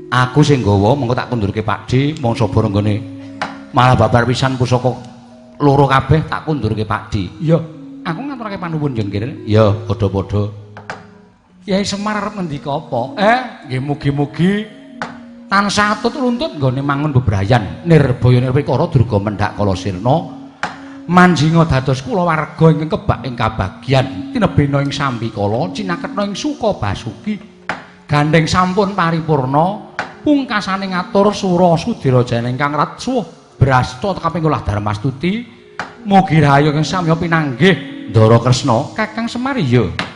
A: Aku sing nggawa mengko tak kundurke Pakdi, mangsa barenggone malah babar pisan pusaka loro kabeh tak kundurke Pakdi. Iya, aku ngaturake panuwun jengkir. Iya, padha-padha. Yai Semar arep ngendika apa? Nggih mugi-mugi tansah atut runtut nggone mangun bebrayan. Nirbaya nirwikara durga mendhak kala sirna. Manjinga dados kulawarga ingkang kebak ing kabagyan. Tinebena ing sambikala cinaketna ing suka basuki. Gandeng sampun paripurna. Pungkasane ngatur sura Sudirajana ingkang ratsuh. Brasta kaping 12 Darmastuti mugi rahayu ing samya pinanggih Ndara Kresna Kakang Semar. Iya.